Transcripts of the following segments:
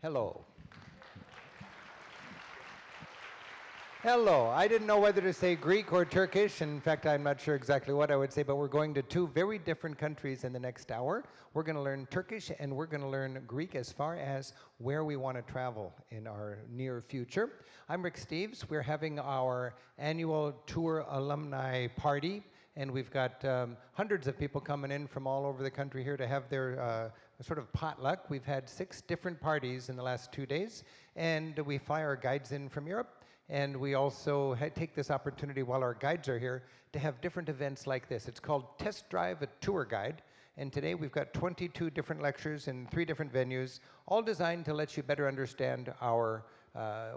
Hello. Hello. I didn't know whether to say Greek or Turkish. In fact, I'm not sure exactly what I would say, but we're going to two very different countries in the next hour. We're going to learn Turkish and we're going to learn Greek as far as where we want to travel in our near future. I'm Rick Steves. We're having our annual tour alumni party, and we've got hundreds of people coming in from all over the country here to have their sort of potluck. We've had 6 different parties in the last 2 days, and we fly our guides in from Europe. And we also take this opportunity while our guides are here to have different events like this. It's called Test Drive a Tour Guide. And today we've got 22 different lectures in 3 different venues, all designed to let you better understand our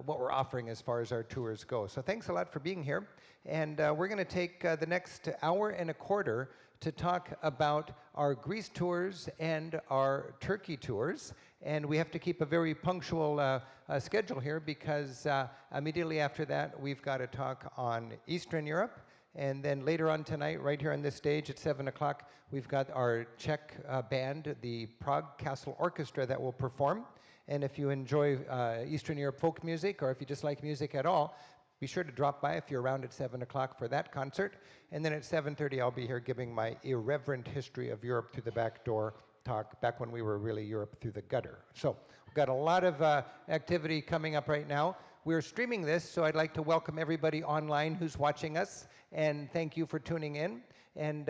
what we're offering as far as our tours go. So thanks a lot for being here. And we're going to take the next hour and a quarter to talk about our Greece tours and our Turkey tours. And we have to keep a very punctual schedule here because immediately after that, we've got to talk on Eastern Europe. And then later on tonight, right here on this stage at 7 o'clock, we've got our Czech band, the Prague Castle Orchestra, that will perform. And if you enjoy Eastern Europe folk music, or if you just like music at all, be sure to drop by if you're around at 7 o'clock for that concert. And then at 7:30, I'll be here giving my irreverent history of Europe through the back door talk, back when we were really Europe through the gutter. So we've got a lot of activity coming up right now. We're streaming this, so I'd like to welcome everybody online who's watching us, and thank you for tuning in. And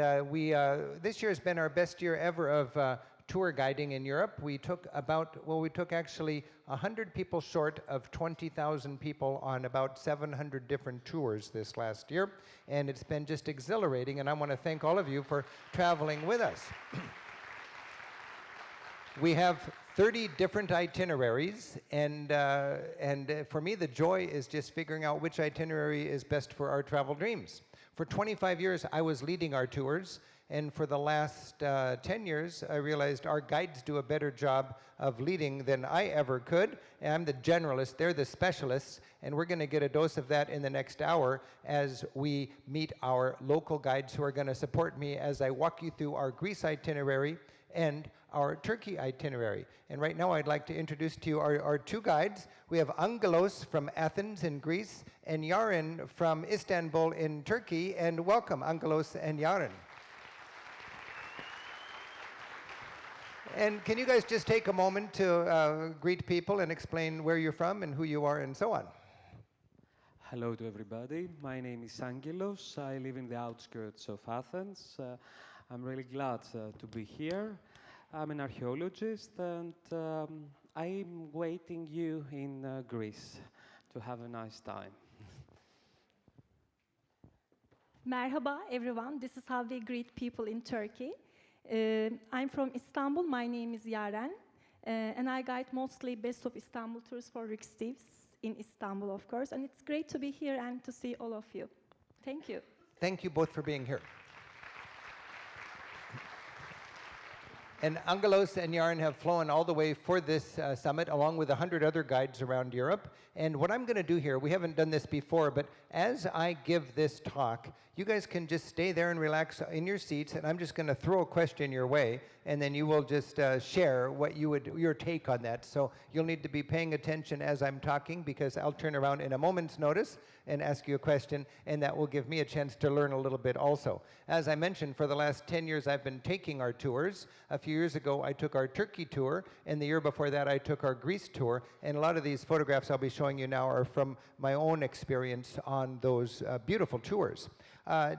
this year has been our best year ever of tour guiding in Europe. We took actually 100 people short of 20,000 people on about 700 different tours this last year, and it's been just exhilarating, and I want to thank all of you for traveling with us. We have 30 different itineraries, and for me, the joy is just figuring out which itinerary is best for our travel dreams. For 25 years, I was leading our tours, and for the last 10 years, I realized our guides do a better job of leading than I ever could. And I'm the generalist, they're the specialists, and we're going to get a dose of that in the next hour as we meet our local guides who are going to support me as I walk you through our Greece itinerary and our Turkey itinerary. And right now I'd like to introduce to you our 2 guides. We have Angelos from Athens in Greece and Yaren from Istanbul in Turkey. And welcome, Angelos and Yaren. And can you guys just take a moment to greet people and explain where you're from and who you are and so on? Hello to everybody. My name is Angelos. I live in the outskirts of Athens. I'm really glad to be here. I'm an archaeologist, and I'm waiting you in Greece to have a nice time. Merhaba, everyone. This is how we greet people in Turkey. I'm from Istanbul. My name is Yaren, and I guide mostly Best of Istanbul tours for Rick Steves in Istanbul, of course. And it's great to be here and to see all of you. Thank you. Thank you both for being here. And Angelos and Yaren have flown all the way for this summit, along with 100 other guides around Europe. And what I'm going to do here, we haven't done this before, but as I give this talk, you guys can just stay there and relax in your seats, and I'm just going to throw a question your way, and then you will just share what your take on that. So you'll need to be paying attention as I'm talking, because I'll turn around in a moment's notice and ask you a question, and that will give me a chance to learn a little bit also. As I mentioned, for the last 10 years, I've been taking our tours. A few years ago, I took our Turkey tour, and the year before that, I took our Greece tour, and a lot of these photographs I'll be showing you now are from my own experience on those beautiful tours.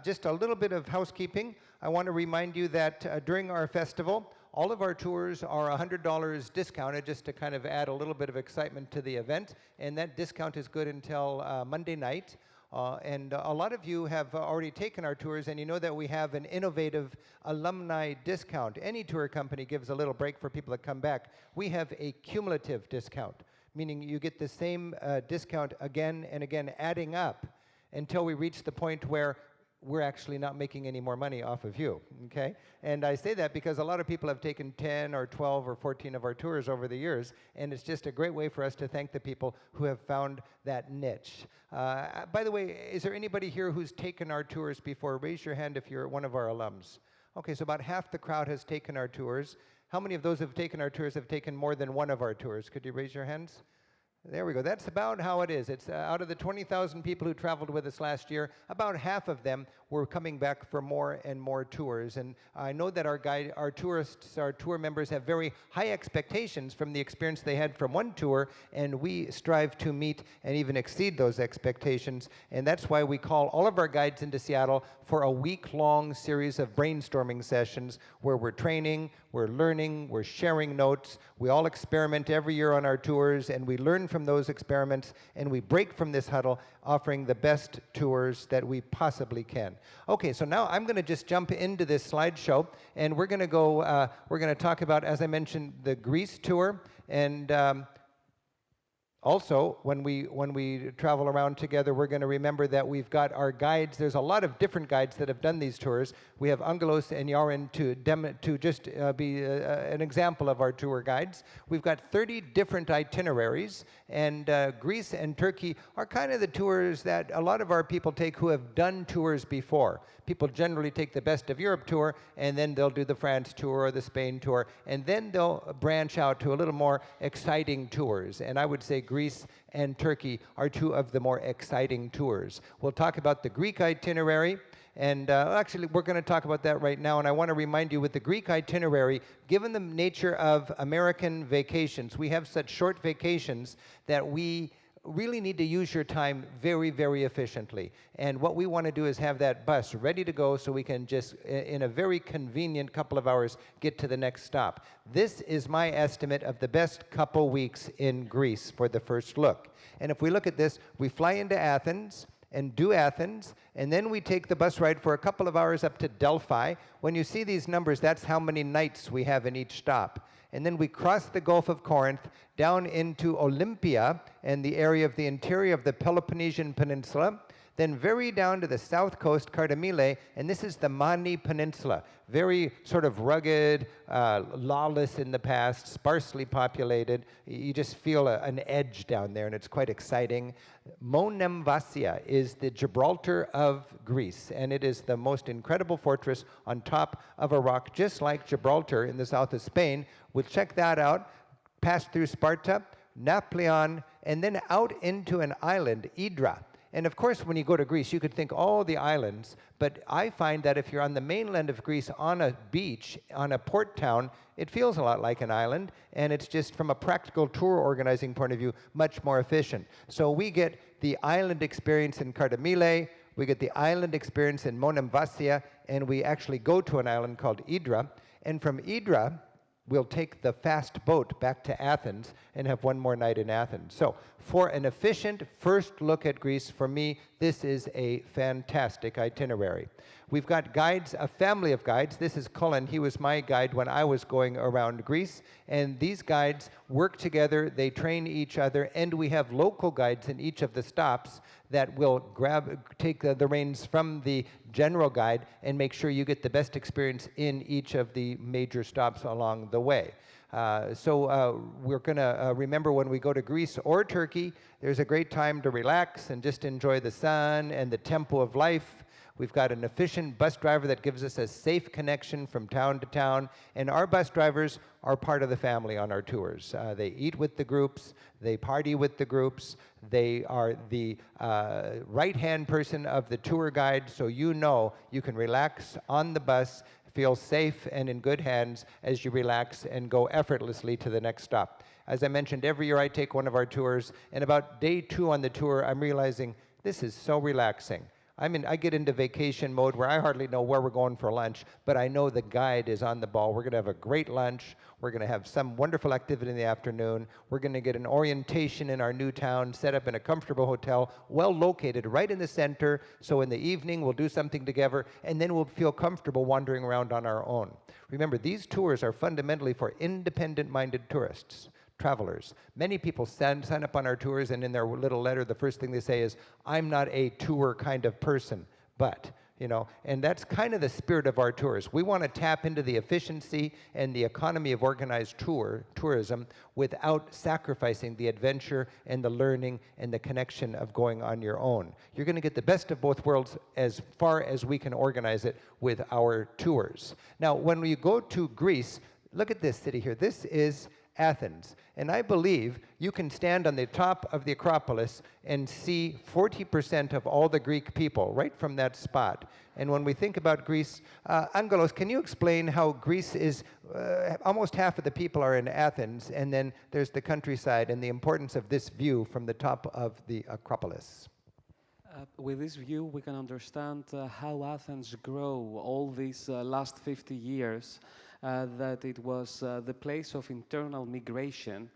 Just a little bit of housekeeping. I want to remind you that during our festival, all of our tours are $100 discounted, just to kind of add a little bit of excitement to the event, and that discount is good until Monday night. And a lot of you have already taken our tours, and you know that we have an innovative alumni discount. Any tour company gives a little break for people that come back. We have a cumulative discount, meaning you get the same discount again and again, adding up until we reach the point where we're actually not making any more money off of you, okay? And I say that because a lot of people have taken 10 or 12 or 14 of our tours over the years, and it's just a great way for us to thank the people who have found that niche. By the way, is there anybody here who's taken our tours before? Raise your hand if you're one of our alums. Okay, so about half the crowd has taken our tours. How many of those who have taken our tours have taken more than one of our tours? Could you raise your hands? There we go. That's about how it is. It's out of the 20,000 people who traveled with us last year, about half of them were coming back for more and more tours. And I know that our tourists, our tour members have very high expectations from the experience they had from one tour, and we strive to meet and even exceed those expectations. And that's why we call all of our guides into Seattle for a week-long series of brainstorming sessions where we're training, we're learning, we're sharing notes. We all experiment every year on our tours, and we learn from those experiments, and we break from this huddle, offering the best tours that we possibly can. Okay, so now I'm going to just jump into this slideshow, and we're going to talk about, as I mentioned, the Greece tour, and also, when we travel around together, we're going to remember that we've got our guides. There's a lot of different guides that have done these tours. We have Angelos and Yarin to just be an example of our tour guides. We've got 30 different itineraries, and Greece and Turkey are kind of the tours that a lot of our people take who have done tours before. People generally take the Best of Europe tour, and then they'll do the France tour or the Spain tour, and then they'll branch out to a little more exciting tours. And I would say Greece and Turkey are two of the more exciting tours. We'll talk about the Greek itinerary, and actually we're going to talk about that right now. And I want to remind you, with the Greek itinerary, given the nature of American vacations, we have such short vacations that we really need to use your time very, very efficiently. And what we want to do is have that bus ready to go so we can just, in a very convenient couple of hours, get to the next stop. This is my estimate of the best couple weeks in Greece for the first look. And if we look at this, we fly into Athens and do Athens, and then we take the bus ride for a couple of hours up to Delphi. When you see these numbers, that's how many nights we have in each stop. And then we cross the Gulf of Corinth down into Olympia and the area of the interior of the Peloponnesian Peninsula, then very down to the south coast, Kardamyle, and this is the Mani Peninsula. Very sort of rugged, lawless in the past, sparsely populated. You just feel an edge down there, and it's quite exciting. Monemvasia is the Gibraltar of Greece, and it is the most incredible fortress on top of a rock, just like Gibraltar in the south of Spain. We'll check that out, pass through Sparta, Napoleon, and then out into an island, Hydra. And of course, when you go to Greece, you could think all the islands, but I find that if you're on the mainland of Greece on a beach, on a port town, it feels a lot like an island, and it's just, from a practical tour organizing point of view, much more efficient. So we get the island experience in Kardamyle, we get the island experience in Monemvasia, and we actually go to an island called Hydra, and from Hydra, we'll take the fast boat back to Athens and have one more night in Athens. So for an efficient first look at Greece, for me, this is a fantastic itinerary. We've got guides, a family of guides. This is Cullen. He was my guide when I was going around Greece. And these guides work together, they train each other, and we have local guides in each of the stops that will take the reins from the general guide and make sure you get the best experience in each of the major stops along the way. We're going to remember, when we go to Greece or Turkey, there's a great time to relax and just enjoy the sun and the tempo of life. We've got an efficient bus driver that gives us a safe connection from town to town, and our bus drivers are part of the family on our tours. They eat with the groups, they party with the groups, they are the right-hand person of the tour guide, so you know you can relax on the bus, feel safe and in good hands as you relax and go effortlessly to the next stop. As I mentioned, every year I take one of our tours, and about day 2 on the tour, I'm realizing this is so relaxing. I get into vacation mode where I hardly know where we're going for lunch, but I know the guide is on the ball. We're going to have a great lunch. We're going to have some wonderful activity in the afternoon. We're going to get an orientation in our new town, set up in a comfortable hotel, well located right in the center. So in the evening, we'll do something together, and then we'll feel comfortable wandering around on our own. Remember, these tours are fundamentally for independent-minded tourists. Travelers. Many people sign up on our tours, and in their little letter, the first thing they say is, I'm not a tour kind of person. But you know, and that's kind of the spirit of our tours. We want to tap into the efficiency and the economy of organized tourism without sacrificing the adventure and the learning and the connection of going on your own. You're going to get the best of both worlds as far as we can organize it with our tours. Now, when we go to Greece, look at this city here. This is Athens. And I believe you can stand on the top of the Acropolis and see 40% of all the Greek people right from that spot. And when we think about Greece, Angelos, can you explain how Greece is, almost half of the people are in Athens, and then there's the countryside and the importance of this view from the top of the Acropolis? With this view, we can understand how Athens grew all these last 50 years, that it was the place of internal migration,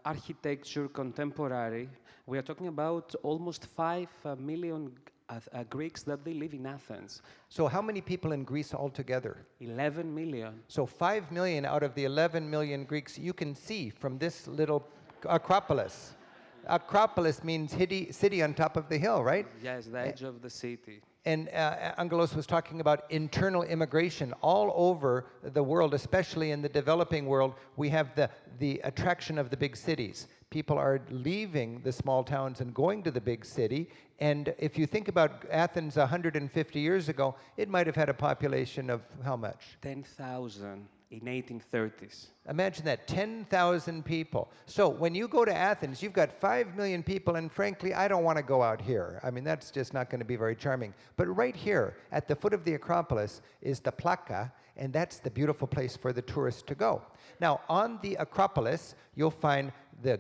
architecture, contemporary. We are talking about almost 5 million Greeks that they live in Athens. So how many people in Greece altogether? 11 million. So 5 million out of the 11 million Greeks you can see from this little Acropolis. Acropolis means city on top of the hill, right? Yes, the edge of the city. And Angelos was talking about internal immigration all over the world, especially in the developing world. We have the attraction of the big cities. People are leaving the small towns and going to the big city. And if you think about Athens 150 years ago, it might have had a population of how much? 10,000 in 1830s. Imagine that, 10,000 people. So when you go to Athens, you've got 5 million people, and frankly, I don't want to go out here. I mean, that's just not going to be very charming. But right here, at the foot of the Acropolis, is the Plaka, and that's the beautiful place for the tourists to go. Now, on the Acropolis, you'll find the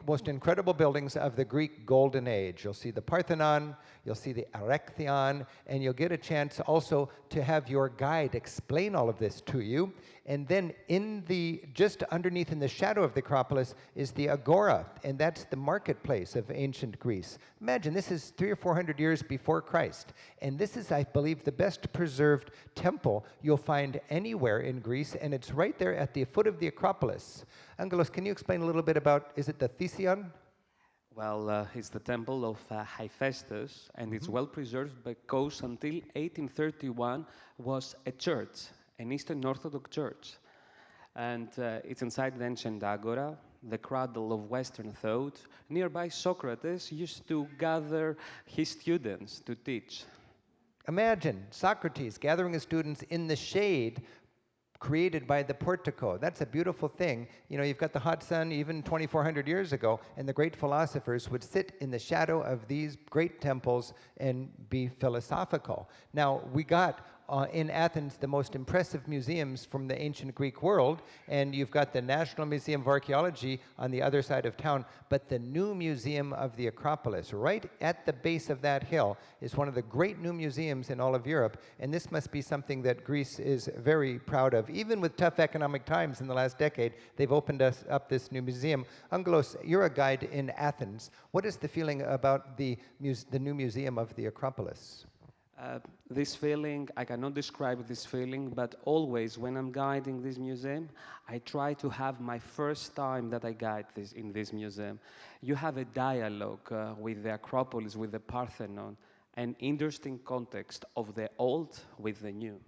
most incredible buildings of the Greek Golden Age. You'll see the Parthenon, you'll see the Erechtheion, and you'll get a chance also to have your guide explain all of this to you. And then just underneath in the shadow of the Acropolis is the Agora, and that's the marketplace of ancient Greece. Imagine, this is 300 or 400 years before Christ. And this is, I believe, the best preserved temple you'll find anywhere in Greece, and it's right there at the foot of the Acropolis. Angelos, can you explain a little bit about, is it the Thesion? Well, it's the temple of Hephaestus, and it's well preserved because until 1831 was a church, an Eastern Orthodox church. And it's inside the ancient Agora, the cradle of Western thought. Nearby, Socrates used to gather his students to teach. Imagine Socrates gathering his students in the shade created by the portico. That's a beautiful thing. You know, you've got the hot sun even 2,400 years ago, and the great philosophers would sit in the shadow of these great temples and be philosophical. Now, we got in Athens the most impressive museums from the ancient Greek world, and you've got the National Museum of Archaeology on the other side of town, but the new museum of the Acropolis, right at the base of that hill, is one of the great new museums in all of Europe, and this must be something that Greece is very proud of. Even with tough economic times in the last decade, they've opened us up this new museum. Angelos, you're a guide in Athens. What is the feeling about the new museum of the Acropolis? This feeling, I cannot describe this feeling, but always when I'm guiding this museum, I try to have my first time that I guide in this museum. You have a dialogue with the Acropolis, with the Parthenon, an interesting context of the old with the new.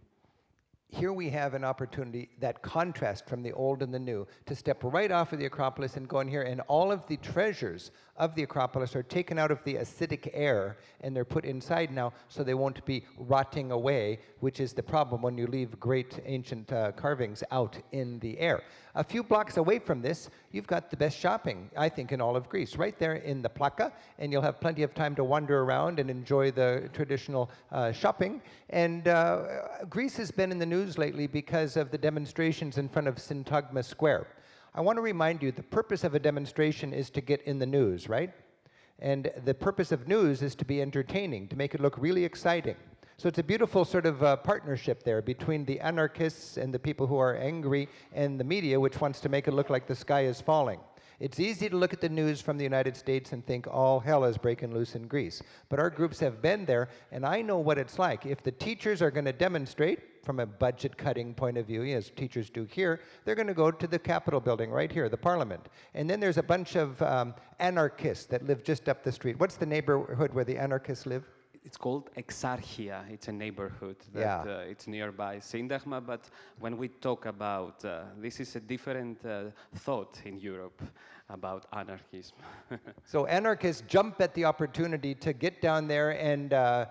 Here we have an opportunity, that contrast from the old and the new, to step right off of the Acropolis and go in here, and all of the treasures of the Acropolis are taken out of the acidic air, and they're put inside now so they won't be rotting away, which is the problem when you leave great ancient carvings out in the air. A few blocks away from this, you've got the best shopping, I think, in all of Greece, right there in the Plaka, and you'll have plenty of time to wander around and enjoy the traditional shopping. And Greece has been in the news lately because of the demonstrations in front of Syntagma Square. I want to remind you, the purpose of a demonstration is to get in the news, right? And the purpose of news is to be entertaining, to make it look really exciting. So it's a beautiful sort of partnership there between the anarchists and the people who are angry and the media, which wants to make it look like the sky is falling. It's easy to look at the news from the United States and think all hell is breaking loose in Greece. But our groups have been there, and I know what it's like. If the teachers are going to demonstrate from a budget-cutting point of view, as teachers do here, they're going to go to the Capitol building right here, the Parliament. And then there's a bunch of anarchists that live just up the street. What's the neighborhood where the anarchists live? it's called Exarchia. It's a neighborhood that Yeah. it's nearby Syntagma. But when we talk about this, is a different thought in Europe about anarchism. So anarchists jump at the opportunity to get down there and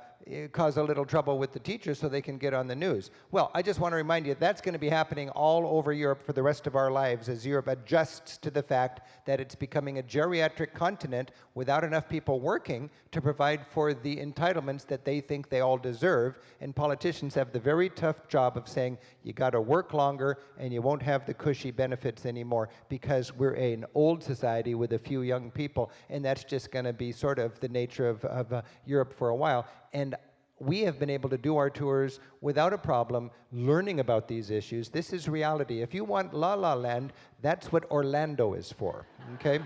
cause a little trouble with the teachers so they can get on the news. Well, I just want to remind you that's going to be happening all over Europe for the rest of our lives as Europe adjusts to the fact that it's becoming a geriatric continent without enough people working to provide for the entitlements that they think they all deserve. And politicians have the very tough job of saying, you got to work longer and you won't have the cushy benefits anymore because we're an old society with a few young people, and that's just going to be sort of the nature of Europe for a while. And we have been able to do our tours without a problem, learning about these issues. This is reality. If you want La La Land, that's what Orlando is for, okay?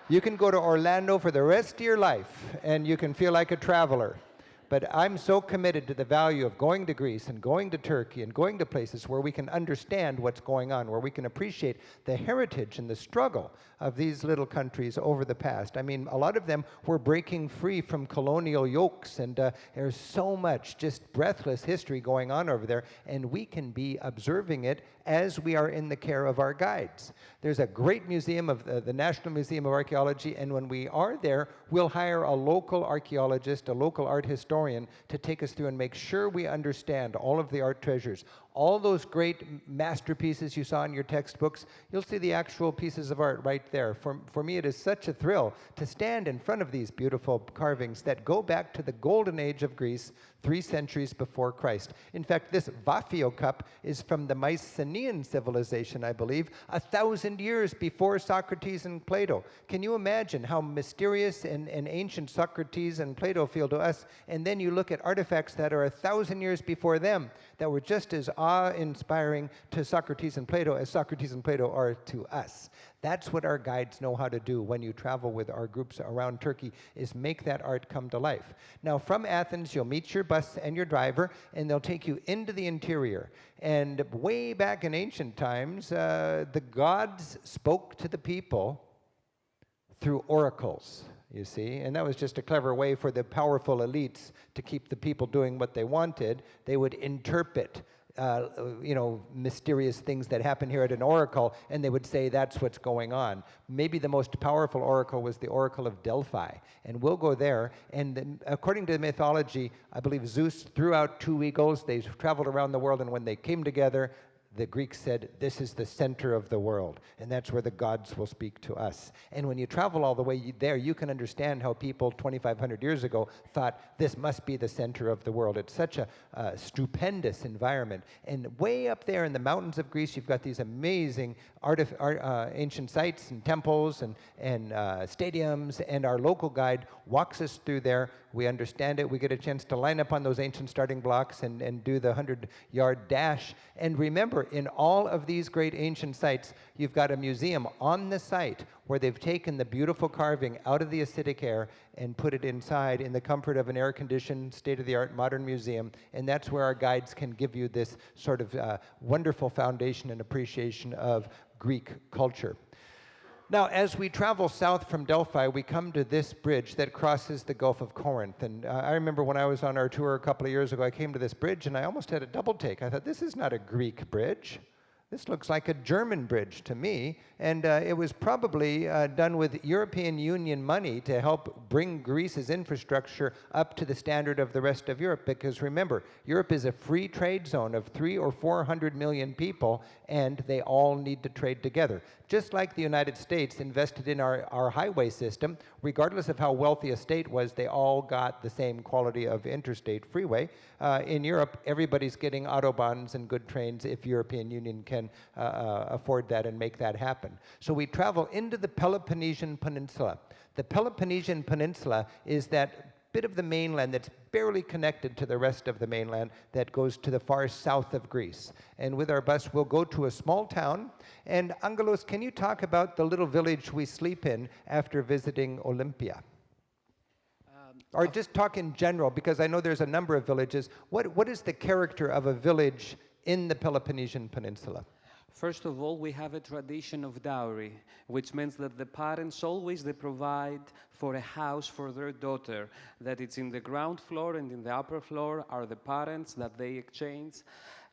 You can go to Orlando for the rest of your life, and you can feel like a traveler. But I'm so committed to the value of going to Greece and going to Turkey and going to places where we can understand what's going on, where we can appreciate the heritage and the struggle of these little countries over the past. I mean, a lot of them were breaking free from colonial yokes, and there's so much just breathless history going on over there, and we can be observing it as we are in the care of our guides. There's a great museum of the National Museum of Archaeology, and when we are there, we'll hire a local archaeologist, a local art historian, to take us through and make sure we understand all of the art treasures. All those great masterpieces you saw in your textbooks, you'll see the actual pieces of art right there. For me, it is such a thrill to stand in front of these beautiful carvings that go back to the golden age of Greece, 3 centuries before Christ. In fact, this Vaphio cup is from the Mycenaean civilization, I believe, 1,000 years before Socrates and Plato. Can you imagine how mysterious and ancient Socrates and Plato feel to us? And then you look at artifacts that are 1,000 years before them that were just as awe-inspiring to Socrates and Plato as Socrates and Plato are to us. That's what our guides know how to do when you travel with our groups around Turkey, is make that art come to life. Now, from Athens, you'll meet your bus and your driver, and they'll take you into the interior. And way back in ancient times, the gods spoke to the people through oracles, you see, and that was just a clever way for the powerful elites to keep the people doing what they wanted. They would interpret mysterious things that happen here at an oracle, and they would say that's what's going on. Maybe the most powerful oracle was the Oracle of Delphi, and we'll go there. And according to the mythology, I believe Zeus threw out 2 eagles. They traveled around the world, and when they came together, the Greeks said, this is the center of the world, and that's where the gods will speak to us. And when you travel all the way there, you can understand how people 2,500 years ago thought this must be the center of the world. It's such a stupendous environment. And way up there in the mountains of Greece, you've got these amazing ancient sites and temples and stadiums, and our local guide walks us through there. We understand it. We get a chance to line up on those ancient starting blocks and do the 100-yard dash. And remember, in all of these great ancient sites, you've got a museum on the site where they've taken the beautiful carving out of the acidic air and put it inside in the comfort of an air-conditioned, state-of-the-art modern museum. And that's where our guides can give you this sort of wonderful foundation and appreciation of Greek culture. Now, as we travel south from Delphi, we come to this bridge that crosses the Gulf of Corinth. And I remember when I was on our tour a couple of years ago, I came to this bridge and I almost had a double take. I thought, this is not a Greek bridge. This looks like a German bridge to me, and it was probably done with European Union money to help bring Greece's infrastructure up to the standard of the rest of Europe, because remember, Europe is a free trade zone of 300 or 400 million people, and they all need to trade together. Just like the United States invested in our highway system, regardless of how wealthy a state was, they all got the same quality of interstate freeway. In Europe, everybody's getting autobahns and good trains if European Union can afford that and make that happen. So we travel into the Peloponnesian Peninsula. The Peloponnesian Peninsula is that bit of the mainland that's barely connected to the rest of the mainland that goes to the far south of Greece. And with our bus, we'll go to a small town. And Angelos, can you talk about the little village we sleep in after visiting Olympia? Or just talk in general, because I know there's a number of villages. What is the character of a village in the Peloponnesian Peninsula? First of all, we have a tradition of dowry, which means that the parents always they provide for a house for their daughter, that it's in the ground floor and in the upper floor are the parents that they exchange.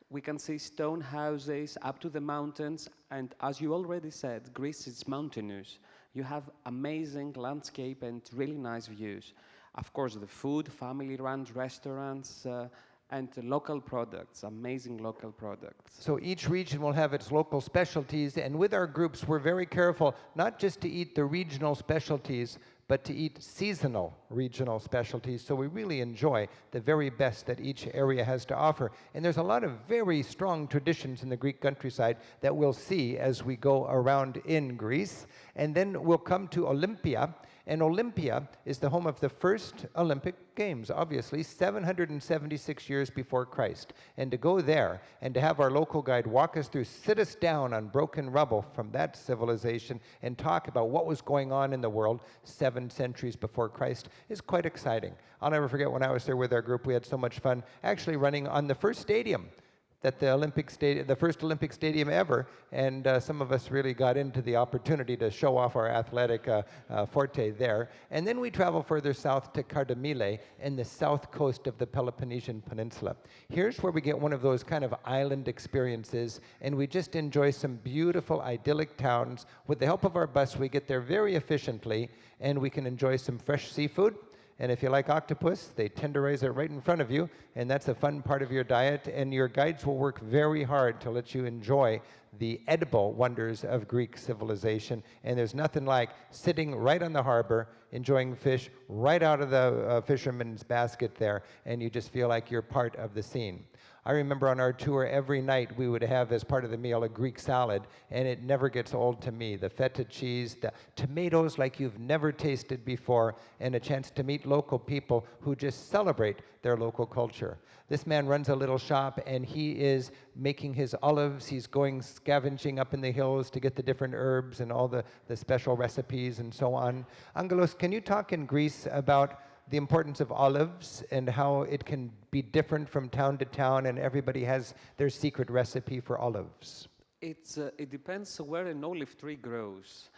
We can see stone houses up to the mountains, and as you already said, Greece is mountainous. You have amazing landscape and really nice views. Of course, the food, family-run restaurants, and local products, amazing local products. So each region will have its local specialties, and with our groups, we're very careful not just to eat the regional specialties, but to eat seasonal regional specialties, so we really enjoy the very best that each area has to offer. And there's a lot of very strong traditions in the Greek countryside that we'll see as we go around in Greece. And then we'll come to Olympia, and Olympia is the home of the first Olympic Games, obviously, 776 years before Christ. And to go there and to have our local guide walk us through, sit us down on broken rubble from that civilization and talk about what was going on in the world 7 centuries before Christ is quite exciting. I'll never forget when I was there with our group, we had so much fun actually running on the first stadium that the first Olympic stadium ever, and some of us really got into the opportunity to show off our athletic forte there. And then we travel further south to Kardamyle in the south coast of the Peloponnesian Peninsula. Here's where we get one of those kind of island experiences, and we just enjoy some beautiful idyllic towns. With the help of our bus, we get there very efficiently, and we can enjoy some fresh seafood. And if you like octopus, they tenderize it right in front of you, and that's a fun part of your diet. And your guides will work very hard to let you enjoy the edible wonders of Greek civilization. And there's nothing like sitting right on the harbor, enjoying fish right out of the fisherman's basket there, and you just feel like you're part of the scene. I remember on our tour, every night we would have as part of the meal a Greek salad, and it never gets old to me. The feta cheese, the tomatoes like you've never tasted before, and a chance to meet local people who just celebrate their local culture. This man runs a little shop, and he is making his olives. He's going scavenging up in the hills to get the different herbs and all the special recipes and so on. Angelos, can you talk in Greece about the importance of olives and how it can be different from town to town, and everybody has their secret recipe for olives? It depends where an olive tree grows.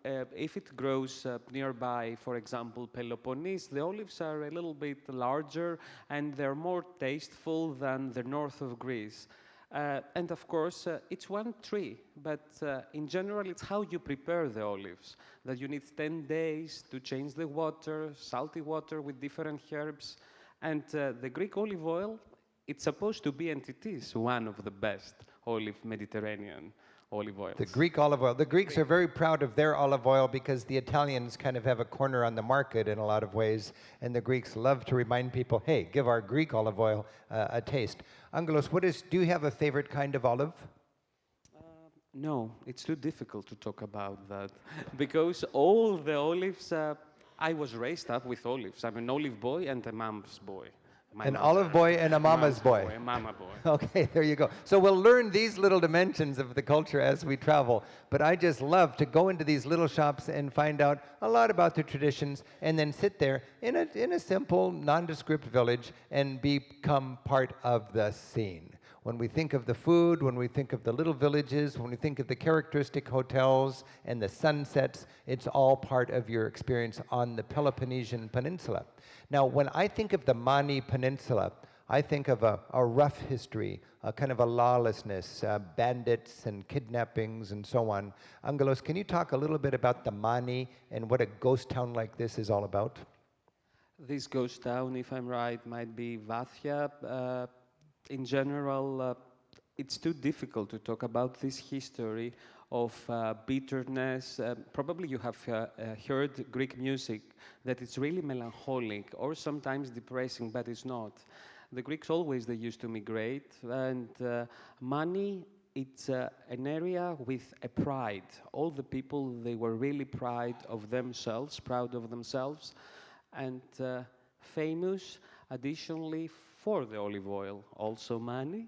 If it grows nearby, for example, Peloponnese, the olives are a little bit larger and they're more tasteful than the north of Greece. And of course, it's one tree, but in general, it's how you prepare the olives. That you need 10 days to change the water, salty water with different herbs. And the Greek olive oil, it's supposed to be, and it is, one of the best Mediterranean olive oils. The Greek olive oil. The Greeks are very proud of their olive oil because the Italians kind of have a corner on the market in a lot of ways, and the Greeks love to remind people, hey, give our Greek olive oil a taste. Angelos, do you have a favorite kind of olive? No, it's too difficult to talk about that because all the olives, I was raised up with olives. I'm an olive boy and a mama's boy. An olive boy and a mama's boy. A mama boy. Okay, there you go. So we'll learn these little dimensions of the culture as we travel. But I just love to go into these little shops and find out a lot about the traditions and then sit there in a simple, nondescript village and become part of the scene. When we think of the food, when we think of the little villages, when we think of the characteristic hotels and the sunsets, it's all part of your experience on the Peloponnesian Peninsula. Now, when I think of the Mani Peninsula, I think of a rough history, a kind of a lawlessness, bandits and kidnappings and so on. Angelos, can you talk a little bit about the Mani and what a ghost town like this is all about? This ghost town, if I'm right, might be Vathia. In general, it's too difficult to talk about this history of bitterness. Probably you have heard Greek music that it's really melancholic or sometimes depressing, but it's not. The Greeks always, they used to migrate, and Mani, it's an area with a pride. All the people, they were really proud of themselves, and famous, additionally, for the olive oil, also Mani,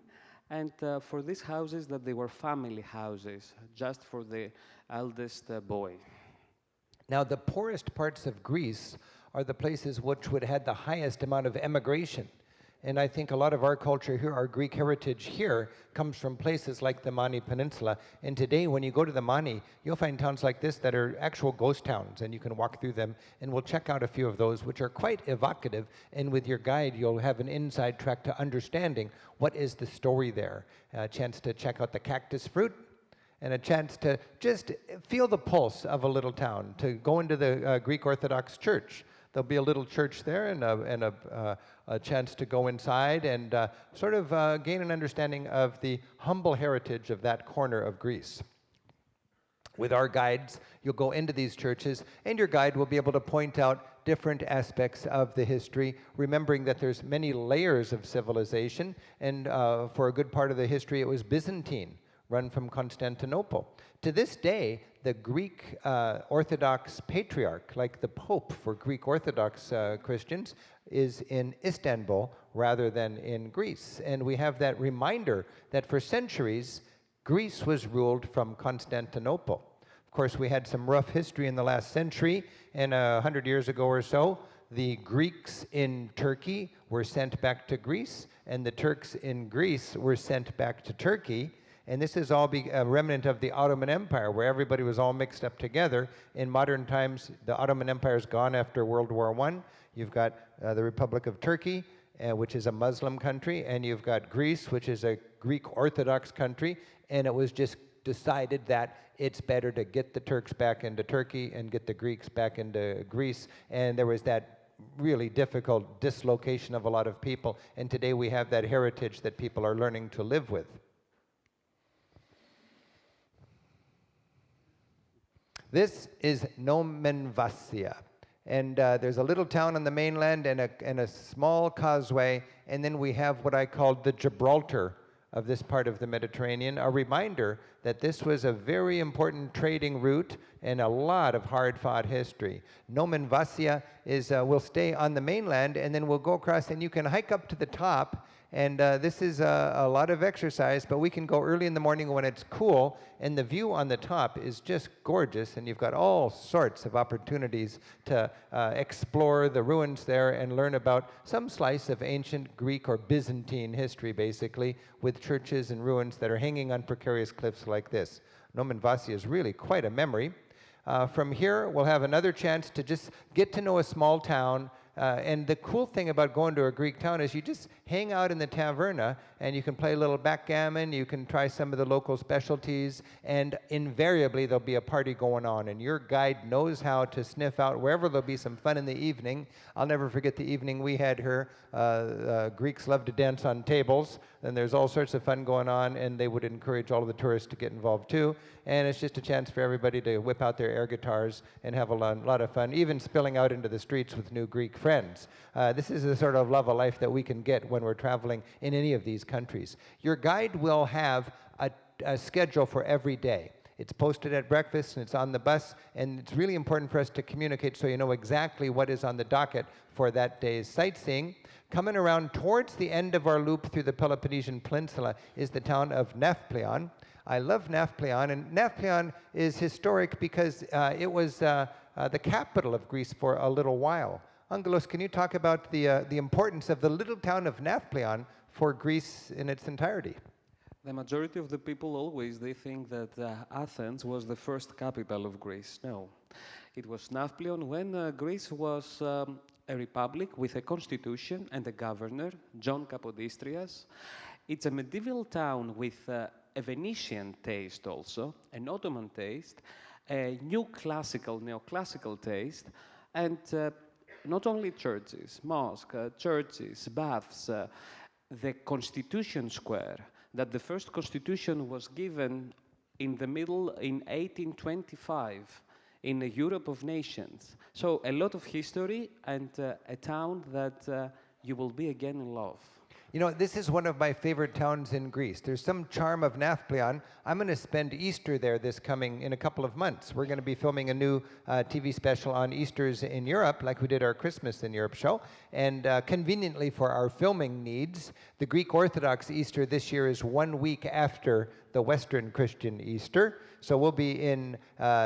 and for these houses that they were family houses, just for the eldest boy. Now, the poorest parts of Greece are the places which would have had the highest amount of emigration. And I think a lot of our culture here, our Greek heritage here, comes from places like the Mani Peninsula. And today, when you go to the Mani, you'll find towns like this that are actual ghost towns, and you can walk through them. And we'll check out a few of those, which are quite evocative. And with your guide, you'll have an inside track to understanding what is the story there. A chance to check out the cactus fruit, and a chance to just feel the pulse of a little town, to go into the Greek Orthodox Church. There'll be a little church there, and a chance to go inside and sort of gain an understanding of the humble heritage of that corner of Greece. With our guides, you'll go into these churches, and your guide will be able to point out different aspects of the history, remembering that there's many layers of civilization, and for a good part of the history, it was Byzantine, run from Constantinople. To this day, the Greek Orthodox Patriarch, like the Pope for Greek Orthodox Christians, is in Istanbul rather than in Greece. And we have that reminder that for centuries, Greece was ruled from Constantinople. Of course, we had some rough history in the last century, and 100 years ago or so, the Greeks in Turkey were sent back to Greece, and the Turks in Greece were sent back to Turkey. And this is all a remnant of the Ottoman Empire, where everybody was all mixed up together. In modern times, the Ottoman Empire is gone after World War I. You've got the Republic of Turkey, which is a Muslim country, and you've got Greece, which is a Greek Orthodox country, and it was just decided that it's better to get the Turks back into Turkey and get the Greeks back into Greece, and there was that really difficult dislocation of a lot of people, and today we have that heritage that people are learning to live with. This is Nomenvasia, and there's a little town on the mainland and a small causeway, and then we have what I called the Gibraltar of this part of the Mediterranean, a reminder that this was a very important trading route and a lot of hard-fought history. Nomenvasia is, we'll stay on the mainland, and then we'll go across, and you can hike up to the top, and this is a lot of exercise, but we can go early in the morning when it's cool, and the view on the top is just gorgeous, and you've got all sorts of opportunities to explore the ruins there and learn about some slice of ancient Greek or Byzantine history, basically, with churches and ruins that are hanging on precarious cliffs like this. Nomenvasia is really quite a memory. From here, we'll have another chance to just get to know a small town. And the cool thing about going to a Greek town is you just hang out in the taverna, and you can play a little backgammon, you can try some of the local specialties, and invariably there'll be a party going on, and your guide knows how to sniff out wherever there'll be some fun in the evening. I'll never forget the evening we had here. Greeks love to dance on tables, and there's all sorts of fun going on, and they would encourage all of the tourists to get involved too. And it's just a chance for everybody to whip out their air guitars and have a lot of fun, even spilling out into the streets with new Greek friends. This is the sort of love of life that we can get when we're traveling in any of these countries. Your guide will have a schedule for every day. It's posted at breakfast, and it's on the bus, and it's really important for us to communicate so you know exactly what is on the docket for that day's sightseeing. Coming around towards the end of our loop through the Peloponnesian Peninsula is the town of Nafplion. I love Nafplion, and Nafplion is historic because it was the capital of Greece for a little while. Angelos, can you talk about the importance of the little town of Nafplion for Greece in its entirety? The majority of the people they think that Athens was the first capital of Greece. No, it was Nafplion when Greece was a republic with a constitution and a governor, John Cappadocia. It's a medieval town with a Venetian taste also, an Ottoman taste, a new neoclassical taste, and not only churches, mosques, churches, baths, the Constitution Square, that the first constitution was given in the middle in 1825 in the Europe of nations. So a lot of history and a town that you will be again in love. You know, this is one of my favorite towns in Greece. There's some charm of Nafplion. I'm going to spend Easter there in a couple of months. We're going to be filming a new TV special on Easters in Europe, like we did our Christmas in Europe show. And conveniently for our filming needs, the Greek Orthodox Easter this year is 1 week after the Western Christian Easter. So we'll be in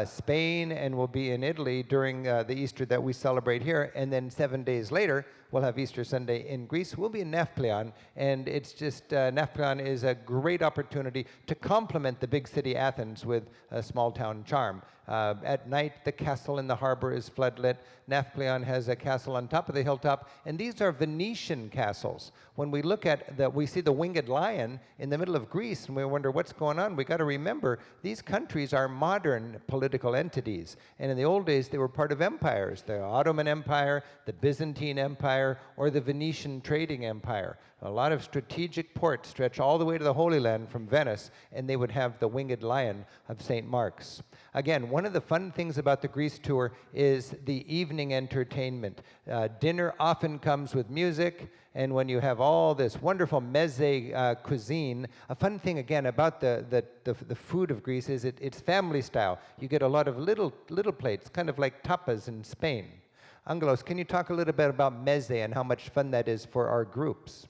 Spain and we'll be in Italy during the Easter that we celebrate here. And then 7 days later, we'll have Easter Sunday in Greece. We'll be in Nafplion, and it's just, Nafplion is a great opportunity to complement the big city Athens with a small town charm. At night, the castle in the harbor is floodlit. Nafplion has a castle on top of the hilltop, and these are Venetian castles. When we look at we see the winged lion in the middle of Greece, and we wonder what's going on. We got to remember these countries are modern political entities, and in the old days they were part of empires: the Ottoman Empire, the Byzantine Empire, or the Venetian trading empire. A lot of strategic ports stretch all the way to the Holy Land from Venice, and they would have the winged lion of St. Mark's. Again, one of the fun things about the Greece tour is the evening entertainment. Dinner often comes with music, and when you have all this wonderful meze cuisine, a fun thing again about the food of Greece is it's family style. You get a lot of little plates, kind of like tapas in Spain. Angelos, can you talk a little bit about meze and how much fun that is for our groups?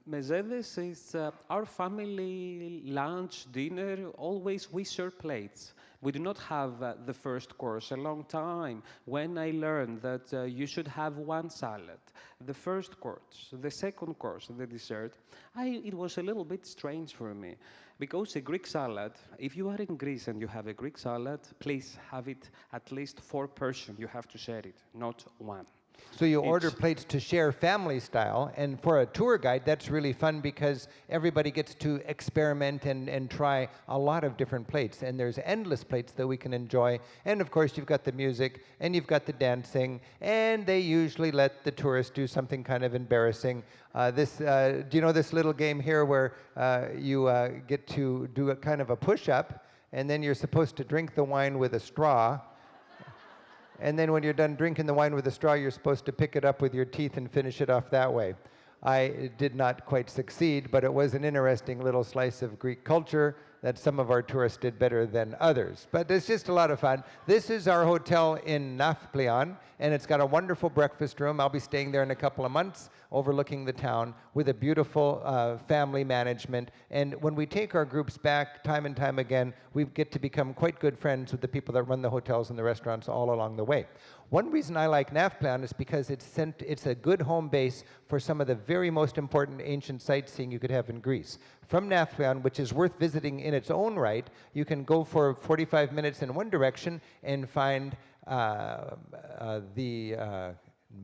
Mezedes is our family lunch, dinner. Always we share plates. We do not have the first course. A long time when I learned that you should have one salad, the first course, the second course, the dessert, it was a little bit strange for me. Because a Greek salad, if you are in Greece and you have a Greek salad, please have it at least 4 persons. You have to share it, not one. So you order plates to share family style, and for a tour guide, that's really fun because everybody gets to experiment and try a lot of different plates, and there's endless plates that we can enjoy. And of course, you've got the music, and you've got the dancing, and they usually let the tourists do something kind of embarrassing. Do you know this little game here where you get to do a kind of a push-up, and then you're supposed to drink the wine with a straw? And then when you're done drinking the wine with a straw, you're supposed to pick it up with your teeth and finish it off that way. I did not quite succeed, but it was an interesting little slice of Greek culture that some of our tourists did better than others. But it's just a lot of fun. This is our hotel in Nafplion, and it's got a wonderful breakfast room. I'll be staying there in a couple of months, overlooking the town with a beautiful family management. And when we take our groups back time and time again, we get to become quite good friends with the people that run the hotels and the restaurants all along the way. One reason I like Nafplion is because it's a good home base for some of the very most important ancient sightseeing you could have in Greece. From Nafplion, which is worth visiting in its own right, you can go for 45 minutes in one direction and find the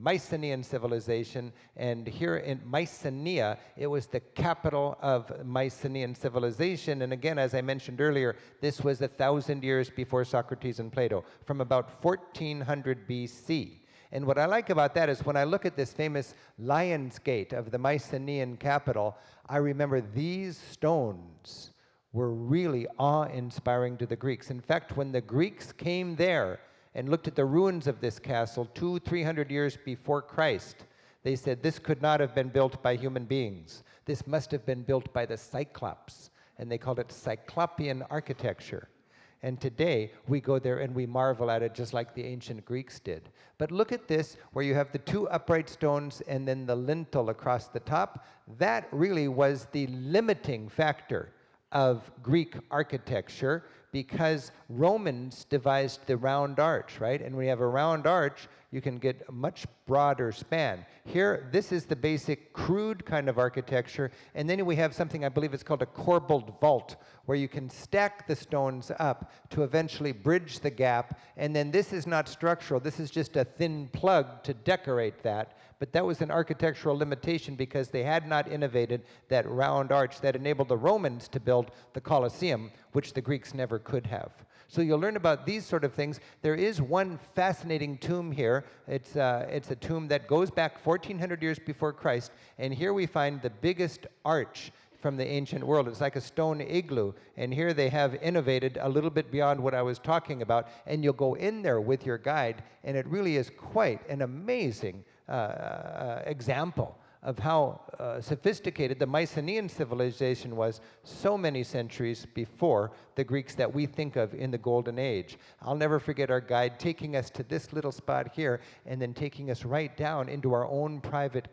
Mycenaean civilization, and here in Mycenae, it was the capital of Mycenaean civilization. And again, as I mentioned earlier, this was 1,000 years before Socrates and Plato, from about 1400 BC. And what I like about that is when I look at this famous Lion's Gate of the Mycenaean capital, I remember these stones were really awe-inspiring to the Greeks. In fact, when the Greeks came there and looked at the ruins of this castle 200-300 years before Christ, they said this could not have been built by human beings. This must have been built by the Cyclops, and they called it Cyclopean architecture. And today, we go there and we marvel at it just like the ancient Greeks did. But look at this, where you have the 2 upright stones and then the lintel across the top. That really was the limiting factor of Greek architecture, because Romans devised the round arch, right? And when you have a round arch, you can get a much broader span. Here, this is the basic crude kind of architecture, and then we have something, I believe it's called a corbelled vault, where you can stack the stones up to eventually bridge the gap, and then this is not structural, this is just a thin plug to decorate that. But that was an architectural limitation because they had not innovated that round arch that enabled the Romans to build the Colosseum, which the Greeks never could have. So you'll learn about these sort of things. There is one fascinating tomb here. It's a tomb that goes back 1,400 years before Christ, and here we find the biggest arch from the ancient world. It's like a stone igloo, and here they have innovated a little bit beyond what I was talking about, and you'll go in there with your guide, and it really is quite an amazing example of how sophisticated the Mycenaean civilization was so many centuries before the Greeks that we think of in the Golden Age. I'll never forget our guide taking us to this little spot here and then taking us right down into our own private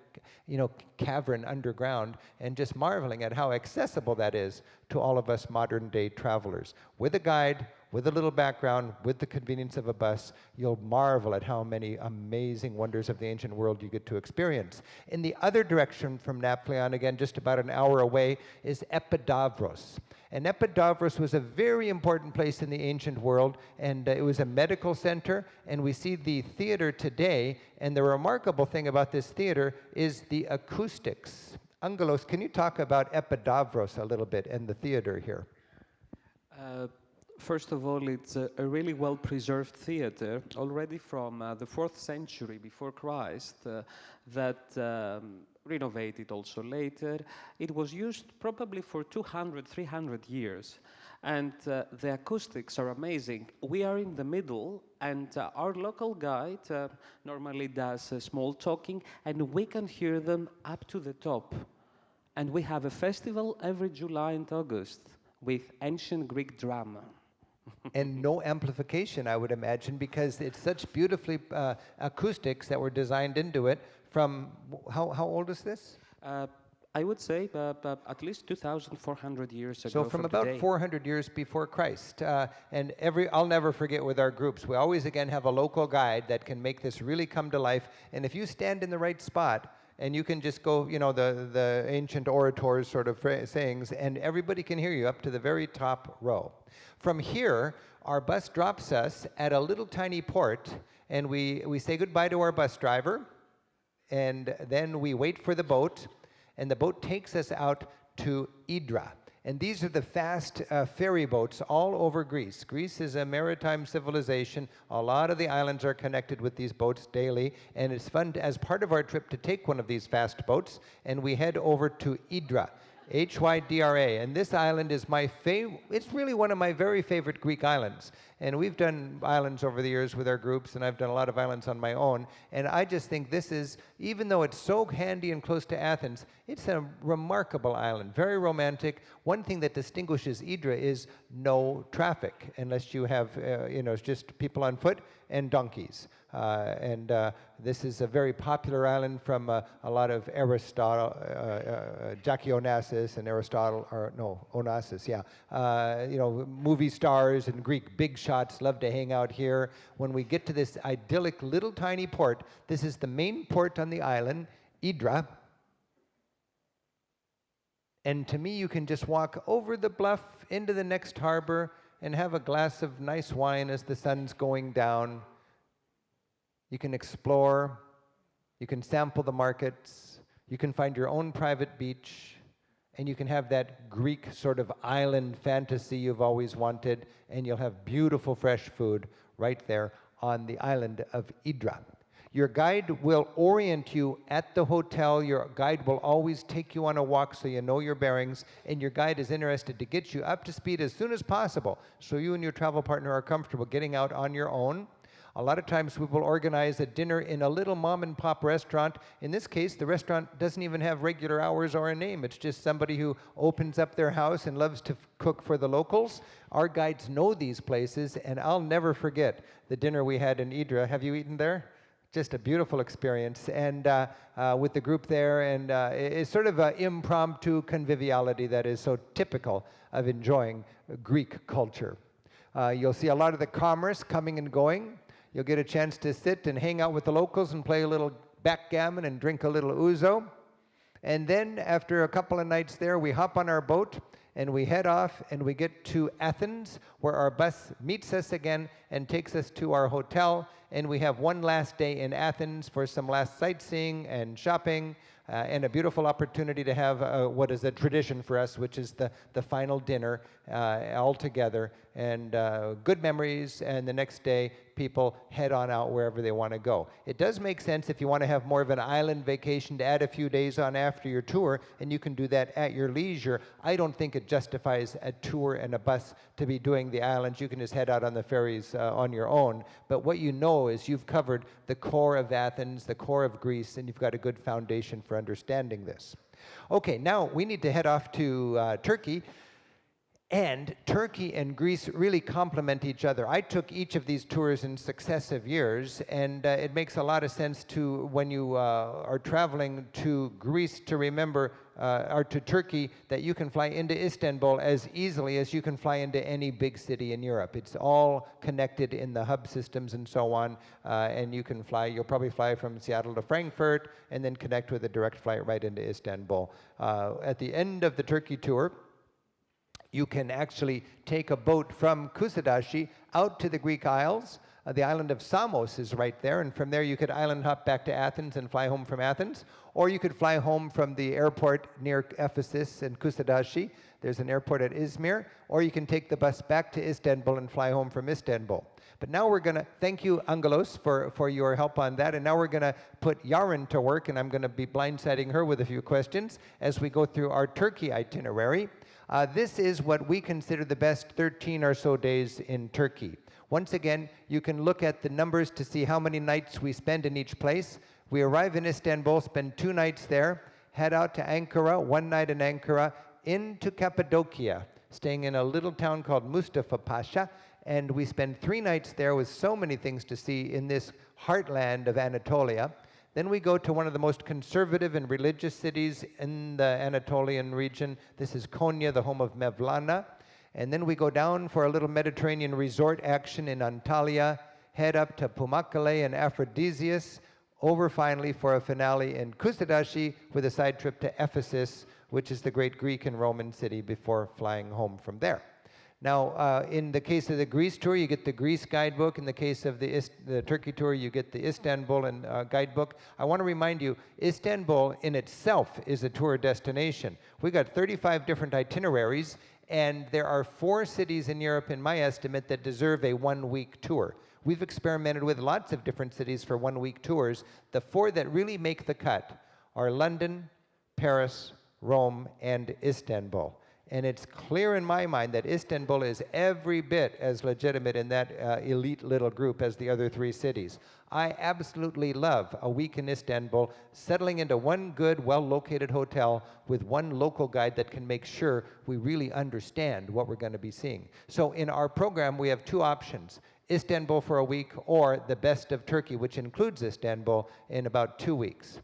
cavern underground, and just marveling at how accessible that is to all of us modern day travelers. With a guide, with a little background, with the convenience of a bus, you'll marvel at how many amazing wonders of the ancient world you get to experience. In the other direction from Naphtalion, again, just about an hour away, is Epidavros. And Epidavros was a very important place in the ancient world, and it was a medical center, and we see the theater today, and the remarkable thing about this theater is the acoustics. Angelos, can you talk about Epidavros a little bit and the theater here? First of all, it's a really well-preserved theater, already from the 4th century before Christ, that renovated also later. It was used probably for 200, 300 years. And the acoustics are amazing. We are in the middle, and our local guide normally does small talking, and we can hear them up to the top. And we have a festival every July and August with ancient Greek drama. And no amplification, I would imagine, because it's such beautifully acoustics that were designed into it from, how old is this? I would say at least 2,400 years ago. So from about today. 400 years before Christ. And I'll never forget with our groups, we always again have a local guide that can make this really come to life. And if you stand in the right spot, and you can just go, the ancient orators sort of sayings, and everybody can hear you up to the very top row. From here, our bus drops us at a little tiny port, and we say goodbye to our bus driver, and then we wait for the boat, and the boat takes us out to Hydra. And these are the fast ferry boats all over Greece. Greece is a maritime civilization. A lot of the islands are connected with these boats daily, and it's fun as part of our trip to take one of these fast boats, and we head over to Hydra. Hydra, and this island is it's really one of my very favorite Greek islands. And we've done islands over the years with our groups, and I've done a lot of islands on my own. And I just think this is, even though it's so handy and close to Athens, it's a remarkable island, very romantic. One thing that distinguishes Hydra is no traffic, unless you have, it's just people on foot and donkeys. This is a very popular island from a lot of Aristotle, Onassis and Aristotle, Onassis, movie stars and Greek big shots love to hang out here. When we get to this idyllic little tiny port, this is the main port on the island, Hydra. And to me, you can just walk over the bluff into the next harbor and have a glass of nice wine as the sun's going down. You can explore, you can sample the markets, you can find your own private beach, and you can have that Greek sort of island fantasy you've always wanted, and you'll have beautiful fresh food right there on the island of Hydra. Your guide will orient you at the hotel. Your guide will always take you on a walk so you know your bearings, and your guide is interested to get you up to speed as soon as possible so you and your travel partner are comfortable getting out on your own. A lot of times we will organize a dinner in a little mom and pop restaurant. In this case, the restaurant doesn't even have regular hours or a name. It's just somebody who opens up their house and loves to cook for the locals. Our guides know these places, and I'll never forget the dinner we had in Hydra. Have you eaten there? Just a beautiful experience, and with the group there, and it's sort of an impromptu conviviality that is so typical of enjoying Greek culture. You'll see a lot of the commerce coming and going. You'll get a chance to sit and hang out with the locals and play a little backgammon and drink a little ouzo. And then after a couple of nights there, we hop on our boat and we head off and we get to Athens, where our bus meets us again and takes us to our hotel. And we have one last day in Athens for some last sightseeing and shopping, and a beautiful opportunity to have what is a tradition for us, which is the final dinner all together, and good memories. And the next day, people head on out wherever they want to go. It does make sense if you want to have more of an island vacation to add a few days on after your tour, and you can do that at your leisure. I don't think it justifies a tour and a bus to be doing the islands. You can just head out on the ferries on your own. But what you know is you've covered the core of Athens, the core of Greece, and you've got a good foundation for understanding this. Okay, now we need to head off to Turkey. And Turkey and Greece really complement each other. I took each of these tours in successive years, and it makes a lot of sense to, when you are traveling to Greece, to remember, or to Turkey, that you can fly into Istanbul as easily as you can fly into any big city in Europe. It's all connected in the hub systems and so on, and you can fly, you'll probably fly from Seattle to Frankfurt, and then connect with a direct flight right into Istanbul. At the end of the Turkey tour, you can actually take a boat from Kusadasi out to the Greek Isles. The island of Samos is right there, and from there you could island hop back to Athens and fly home from Athens. Or you could fly home from the airport near Ephesus and Kusadasi. There's an airport at Izmir. Or you can take the bus back to Istanbul and fly home from Istanbul. But now we're going to, thank you, Angelos, for your help on that. And now we're going to put Yaren to work, and I'm going to be blindsiding her with a few questions as we go through our Turkey itinerary. This is what we consider the best 13 or so days in Turkey. Once again, you can look at the numbers to see how many nights we spend in each place. We arrive in Istanbul, spend 2 nights there, head out to Ankara, 1 night in Ankara, into Cappadocia, staying in a little town called Mustafa Pasha, and we spend 3 nights there with so many things to see in this heartland of Anatolia. Then we go to one of the most conservative and religious cities in the Anatolian region. This is Konya, the home of Mevlana. And then we go down for a little Mediterranean resort action in Antalya, head up to Pamukkale and Aphrodisias, over finally for a finale in Kusadasi with a side trip to Ephesus, which is the great Greek and Roman city, before flying home from there. Now, in the case of the Greece tour, you get the Greece guidebook. In the case of the Turkey tour, you get the Istanbul and guidebook. I want to remind you, Istanbul in itself is a tour destination. We got 35 different itineraries, and there are 4 cities in Europe, in my estimate, that deserve a 1-week tour. We've experimented with lots of different cities for 1-week tours. The 4 that really make the cut are London, Paris, Rome, and Istanbul. And it's clear in my mind that Istanbul is every bit as legitimate in that elite little group as the other 3 cities. I absolutely love a week in Istanbul, settling into one good, well-located hotel with one local guide that can make sure we really understand what we're going to be seeing. So in our program, we have 2 options: Istanbul for a week, or the best of Turkey, which includes Istanbul, in about 2 weeks.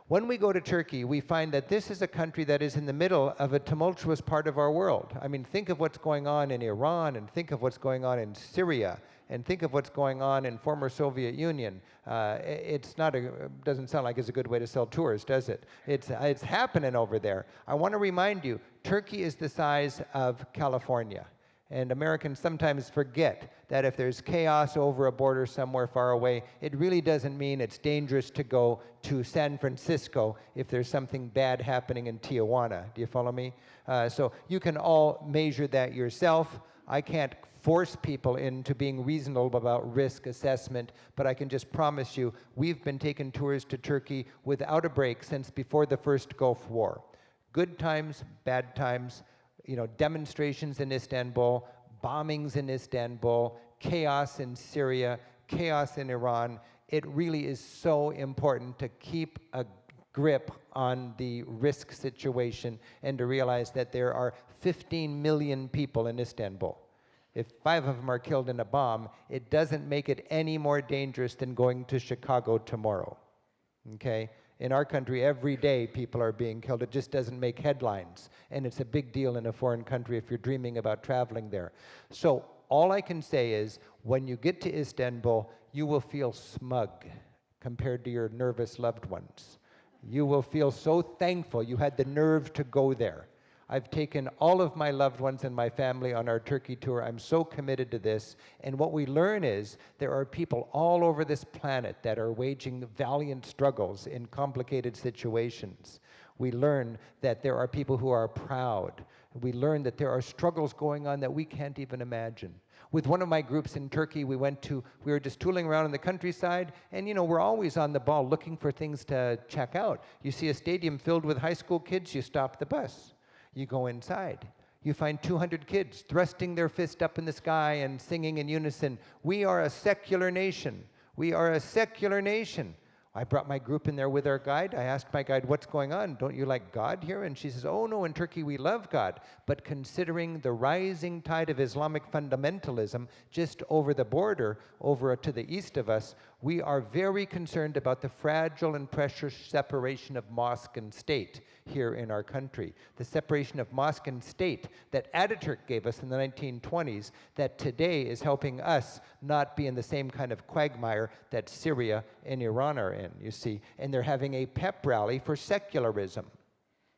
When we go to Turkey, we find that this is a country that is in the middle of a tumultuous part of our world. I mean, think of what's going on in Iran, and think of what's going on in Syria, and think of what's going on in former Soviet Union. Doesn't sound like it's a good way to sell tours, does it? It's happening over there. I want to remind you, Turkey is the size of California. And Americans sometimes forget that if there's chaos over a border somewhere far away, it really doesn't mean it's dangerous to go to San Francisco if there's something bad happening in Tijuana. Do you follow me? So you can all measure that yourself. I can't force people into being reasonable about risk assessment, but I can just promise you, we've been taking tours to Turkey without a break since before the first Gulf War. Good times, bad times, demonstrations in Istanbul, bombings in Istanbul, chaos in Syria, chaos in Iran. It really is so important to keep a grip on the risk situation and to realize that there are 15 million people in Istanbul. If 5 of them are killed in a bomb, it doesn't make it any more dangerous than going to Chicago tomorrow, okay? In our country, every day people are being killed. It just doesn't make headlines. And it's a big deal in a foreign country if you're dreaming about traveling there. So all I can say is, when you get to Istanbul, you will feel smug compared to your nervous loved ones. You will feel so thankful you had the nerve to go there. I've taken all of my loved ones and my family on our Turkey tour. I'm so committed to this. And what we learn is there are people all over this planet that are waging valiant struggles in complicated situations. We learn that there are people who are proud. We learn that there are struggles going on that we can't even imagine. With one of my groups in Turkey, we were just tooling around in the countryside, and we're always on the ball looking for things to check out. You see a stadium filled with high school kids, you stop the bus. You go inside. You find 200 kids thrusting their fist up in the sky and singing in unison, "We are a secular nation. We are a secular nation." I brought my group in there with our guide. I asked my guide, what's going on? Don't you like God here? And she says, oh no, in Turkey we love God. But considering the rising tide of Islamic fundamentalism just over the border, over to the east of us, we are very concerned about the fragile and precious separation of mosque and state here in our country. The separation of mosque and state that Ataturk gave us in the 1920s, that today is helping us not be in the same kind of quagmire that Syria and Iran are in, you see. And they're having a pep rally for secularism.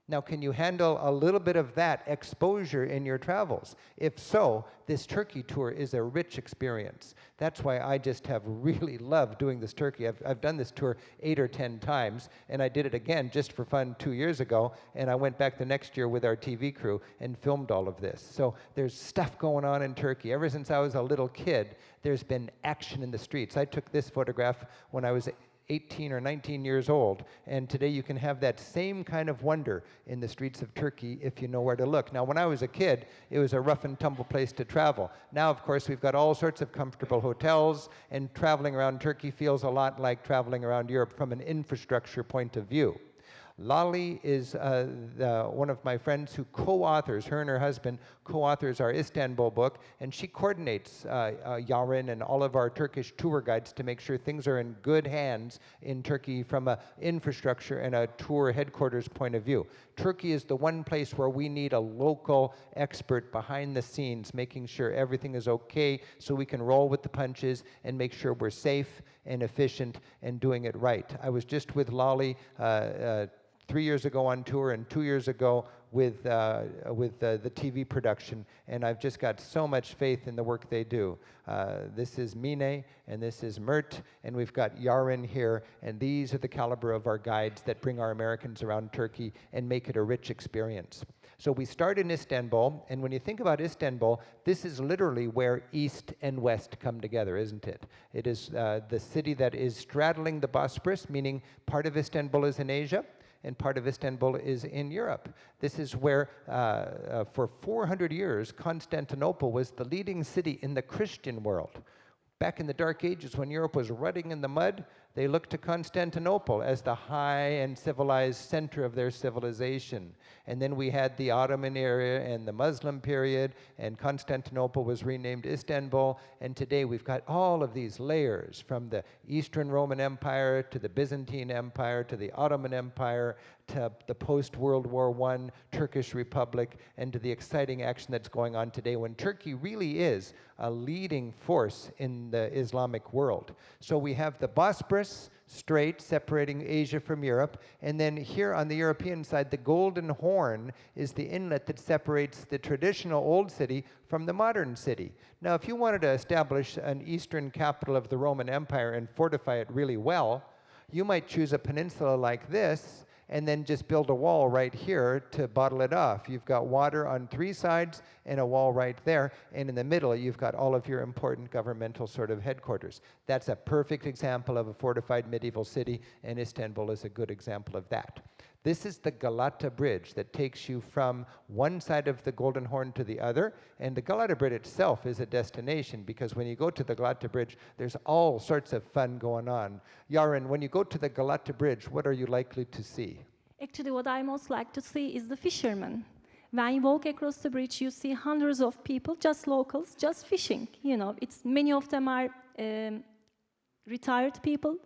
Now, can you handle a little bit of that exposure in your travels? If so, this Turkey tour is a rich experience. That's why I just have really loved doing this Turkey. I've done this tour 8 or 10 times, and I did it again just for fun 2 years ago, and I went back the next year with our TV crew and filmed all of this. So there's stuff going on in Turkey. Ever since I was a little kid, there's been action in the streets. I took this photograph when I was 18 or 19 years old, and today you can have that same kind of wonder in the streets of Turkey if you know where to look. Now, when I was a kid, it was a rough and tumble place to travel. Now, of course, we've got all sorts of comfortable hotels, and traveling around Turkey feels a lot like traveling around Europe from an infrastructure point of view. Lali is one of my friends who co-authors, her and her husband co-authors our Istanbul book, and she coordinates Yaren and all of our Turkish tour guides to make sure things are in good hands in Turkey from an infrastructure and a tour headquarters point of view. Turkey is the one place where we need a local expert behind the scenes, making sure everything is okay so we can roll with the punches and make sure we're safe and efficient and doing it right. I was just with Lali 3 years ago on tour, and 2 years ago with the TV production, and I've just got so much faith in the work they do. This is Mine, and this is Mert, and we've got Yaren here, and these are the caliber of our guides that bring our Americans around Turkey and make it a rich experience. So we start in Istanbul, and when you think about Istanbul, this is literally where East and West come together, isn't it? It is the city that is straddling the Bosporus, meaning part of Istanbul is in Asia, and part of Istanbul is in Europe. This is where, for 400 years, Constantinople was the leading city in the Christian world. Back in the Dark Ages, when Europe was rutting in the mud, they looked to Constantinople as the high and civilized center of their civilization. And then we had the Ottoman era and the Muslim period, and Constantinople was renamed Istanbul. And today we've got all of these layers, from the Eastern Roman Empire to the Byzantine Empire to the Ottoman Empire to the post-World War I Turkish Republic, and to the exciting action that's going on today when Turkey really is a leading force in the Islamic world. So we have the Bosporus Strait separating Asia from Europe, and then here on the European side, the Golden Horn is the inlet that separates the traditional old city from the modern city. Now, if you wanted to establish an eastern capital of the Roman Empire and fortify it really well, you might choose a peninsula like this and then just build a wall right here to bottle it off. You've got water on 3 sides and a wall right there, and in the middle you've got all of your important governmental sort of headquarters. That's a perfect example of a fortified medieval city, and Istanbul is a good example of that. This is the Galata Bridge that takes you from one side of the Golden Horn to the other, and the Galata Bridge itself is a destination, because when you go to the Galata Bridge, there's all sorts of fun going on. Yaren, when you go to the Galata Bridge, what are you likely to see? Actually, what I most like to see is the fishermen. When you walk across the bridge, you see hundreds of people, just locals, just fishing. You know, many of them are retired people.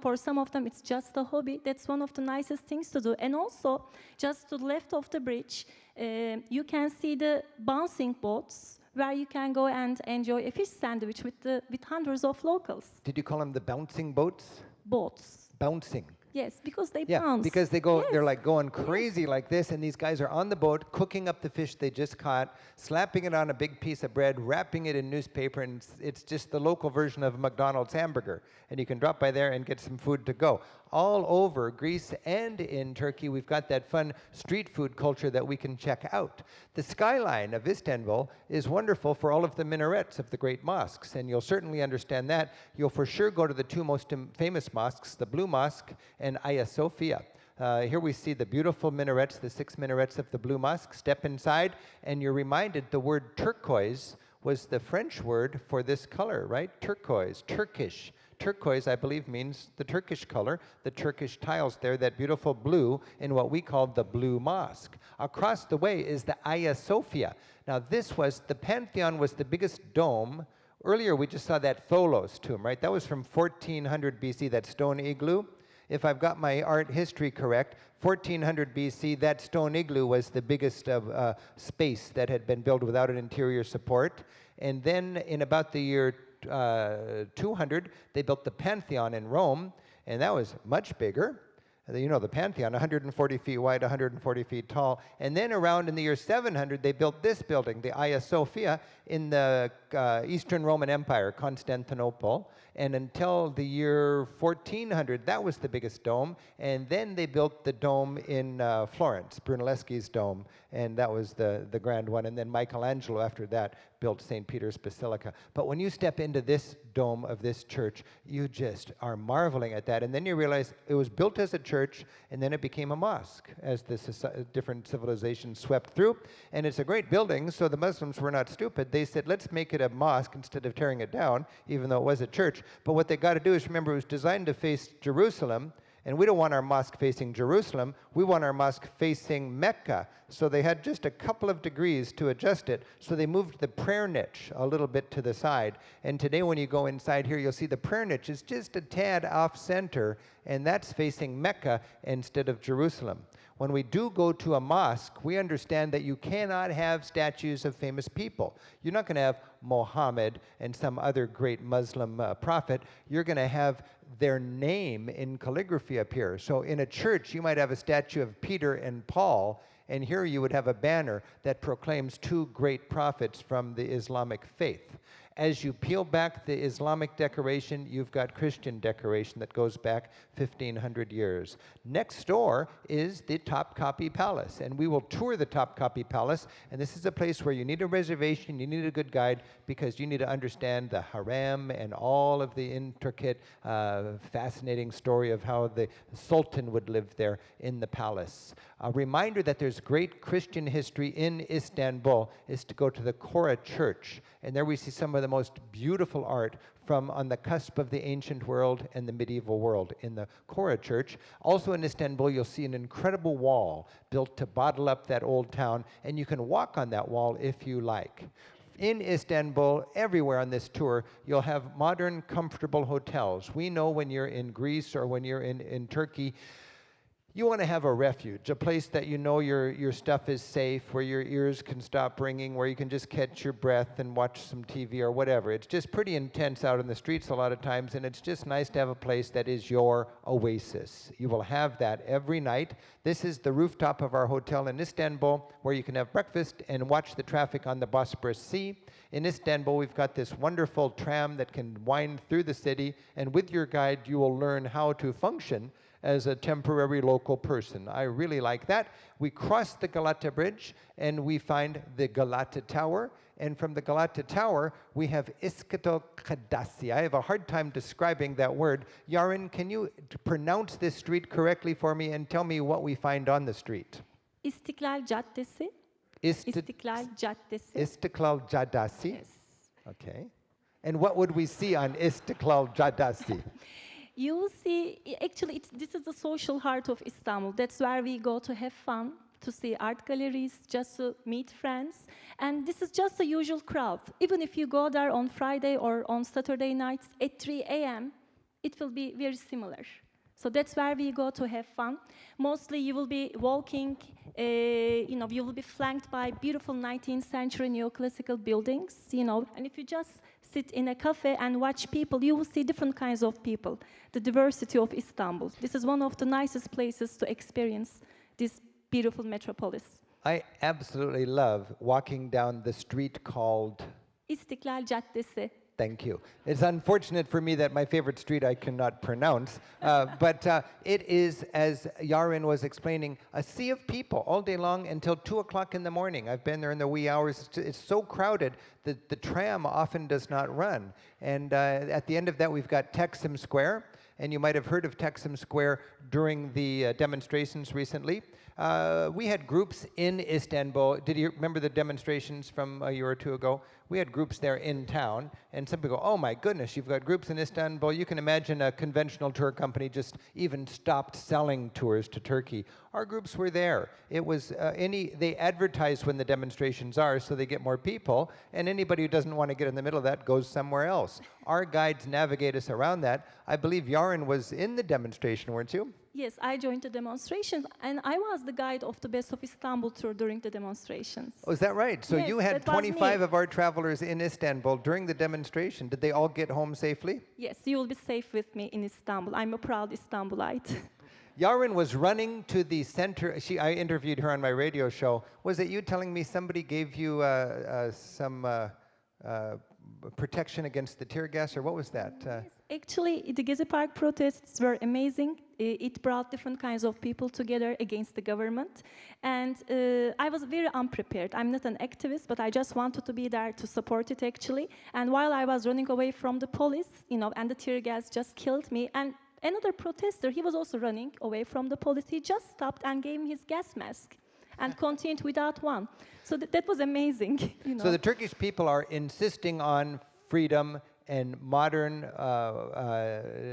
For some of them, it's just a hobby. That's one of the nicest things to do. And also, just to the left of the bridge, you can see the bouncing boats, where you can go and enjoy a fish sandwich with hundreds of locals. Did you call them the bouncing boats? Boats. Bouncing. Yes, because they Yeah, bounce. because they go, Yes. they're like going crazy like this, and these guys are on the boat cooking up the fish they just caught, slapping it on a big piece of bread, wrapping it in newspaper, and it's just the local version of a McDonald's hamburger. And you can drop by there and get some food to go. All over Greece and in Turkey, we've got that fun street food culture that we can check out. The skyline of Istanbul is wonderful for all of the minarets of the great mosques, and you'll certainly understand that. You'll for sure go to the 2 most famous mosques, the Blue Mosque and Hagia Sophia. Here we see the beautiful minarets, the 6 minarets of the Blue Mosque. Step inside, and you're reminded the word turquoise was the French word for this color, right? Turquoise, Turkish. turquoise, I believe, means the Turkish color, the Turkish tiles there, that beautiful blue in what we call the Blue Mosque. Across the way is the Hagia Sophia. Now the Pantheon was the biggest dome. Earlier we just saw that Tholos tomb, right? That was from 1400 BC, that stone igloo. If I've got my art history correct, 1400 BC, that stone igloo was the biggest space that had been built without an interior support. And then in about the year 200, they built the Pantheon in Rome, and that was much bigger. You know, the Pantheon, 140 feet wide, 140 feet tall. And then around in the year 700, they built this building, the Hagia Sophia, in the Eastern Roman Empire, Constantinople. And until the year 1400, that was the biggest dome. And then they built the dome in Florence, Brunelleschi's dome, and that was the grand one. And then Michelangelo, after that, built St. Peter's Basilica. But when you step into this dome of this church, you just are marveling at that. And then you realize it was built as a church, and then it became a mosque as the different civilizations swept through. And it's a great building, so the Muslims were not stupid. They said, let's make it a mosque instead of tearing it down, even though it was a church. But what they got to do is remember, it was designed to face Jerusalem, and we don't want our mosque facing Jerusalem. We want our mosque facing Mecca. So they had just a couple of degrees to adjust it. So they moved the prayer niche a little bit to the side. And today when you go inside here, you'll see the prayer niche is just a tad off center, and that's facing Mecca instead of Jerusalem. When we do go to a mosque, we understand that you cannot have statues of famous people. You're not going to have Mohammed and some other great Muslim prophet. You're going to have their name in calligraphy appear. So in a church, you might have a statue of Peter and Paul, and here you would have a banner that proclaims two great prophets from the Islamic faith. As you peel back the Islamic decoration, you've got Christian decoration that goes back 1,500 years. Next door is the Topkapi Palace, and we will tour the Topkapi Palace, and this is a place where you need a reservation, you need a good guide, because you need to understand the harem and all of the intricate, fascinating story of how the Sultan would live there in the palace. A reminder that there's great Christian history in Istanbul is to go to the Kora Church, and there we see some of the most beautiful art from on the cusp of the ancient world and the medieval world in the Kora Church. Also in Istanbul, you'll see an incredible wall built to bottle up that old town, and you can walk on that wall if you like. In Istanbul, everywhere on this tour, you'll have modern, comfortable hotels. We know when you're in Greece or when you're in Turkey, you want to have a refuge, a place that you know your stuff is safe, where your ears can stop ringing, where you can just catch your breath and watch some TV or whatever. It's just pretty intense out in the streets a lot of times, and it's just nice to have a place that is your oasis. You will have that every night. This is the rooftop of our hotel in Istanbul, where you can have breakfast and watch the traffic on the Bosporus Sea. In Istanbul, we've got this wonderful tram that can wind through the city, and with your guide, you will learn how to function as a temporary local person. I really like that. We cross the Galata Bridge, and we find the Galata Tower, and from the Galata Tower, we have Istiklal Caddesi. I have a hard time describing that word. Yaren, can you pronounce this street correctly for me and tell me what we find on the street? İstiklal Caddesi. İstiklal Caddesi. Istiklal Caddesi? Yes. Okay. And what would we see on Istiklal Caddesi? You will see, actually, this is the social heart of Istanbul. That's where we go to have fun, to see art galleries, just to meet friends. And this is just the usual crowd. Even if you go there on Friday or on Saturday nights at 3 a.m., it will be very similar. So that's where we go to have fun. Mostly you will be walking, you will be flanked by beautiful 19th century neoclassical buildings, and if you just sit in a cafe and watch people, you will see different kinds of people, the diversity of Istanbul. This is one of the nicest places to experience this beautiful metropolis. I absolutely love walking down the street called İstiklal Caddesi. Thank you. It's unfortunate for me that my favorite street I cannot pronounce, but it is, as Yaren was explaining, a sea of people all day long until 2 o'clock in the morning. I've been there in the wee hours. It's so crowded that the tram often does not run. And at the end of that, we've got Taksim Square, and you might have heard of Taksim Square during the demonstrations recently. We had groups in Istanbul. Did you remember the demonstrations from a year or two ago? We had groups there in town, and some people go, oh my goodness, you've got groups in Istanbul. You can imagine a conventional tour company just even stopped selling tours to Turkey. Our groups were there. It was they advertise when the demonstrations are so they get more people, and anybody who doesn't want to get in the middle of that goes somewhere else. Our guides navigate us around that. I believe Yaren was in the demonstration, weren't you? Yes, I joined the demonstration, and I was the guide of the Best of Istanbul tour during the demonstrations. Oh, is that right? So Yes, you had that was 25 me. of our travelers in Istanbul during the demonstration. Did they all get home safely? Yes, you will be safe with me in Istanbul. I'm a proud Istanbulite. Yaren was running to the center. I interviewed her on my radio show. Was it you telling me somebody gave you some protection against the tear gas, or what was that? Yes, actually, the Gezi Park protests were amazing. It brought different kinds of people together against the government. And I was very unprepared. I'm not an activist, but I just wanted to be there to support it, actually. And while I was running away from the police, and the tear gas just killed me, and another protester, he was also running away from the police. He just stopped and gave me his gas mask and continued without one. So that was amazing. So the Turkish people are insisting on freedom and modern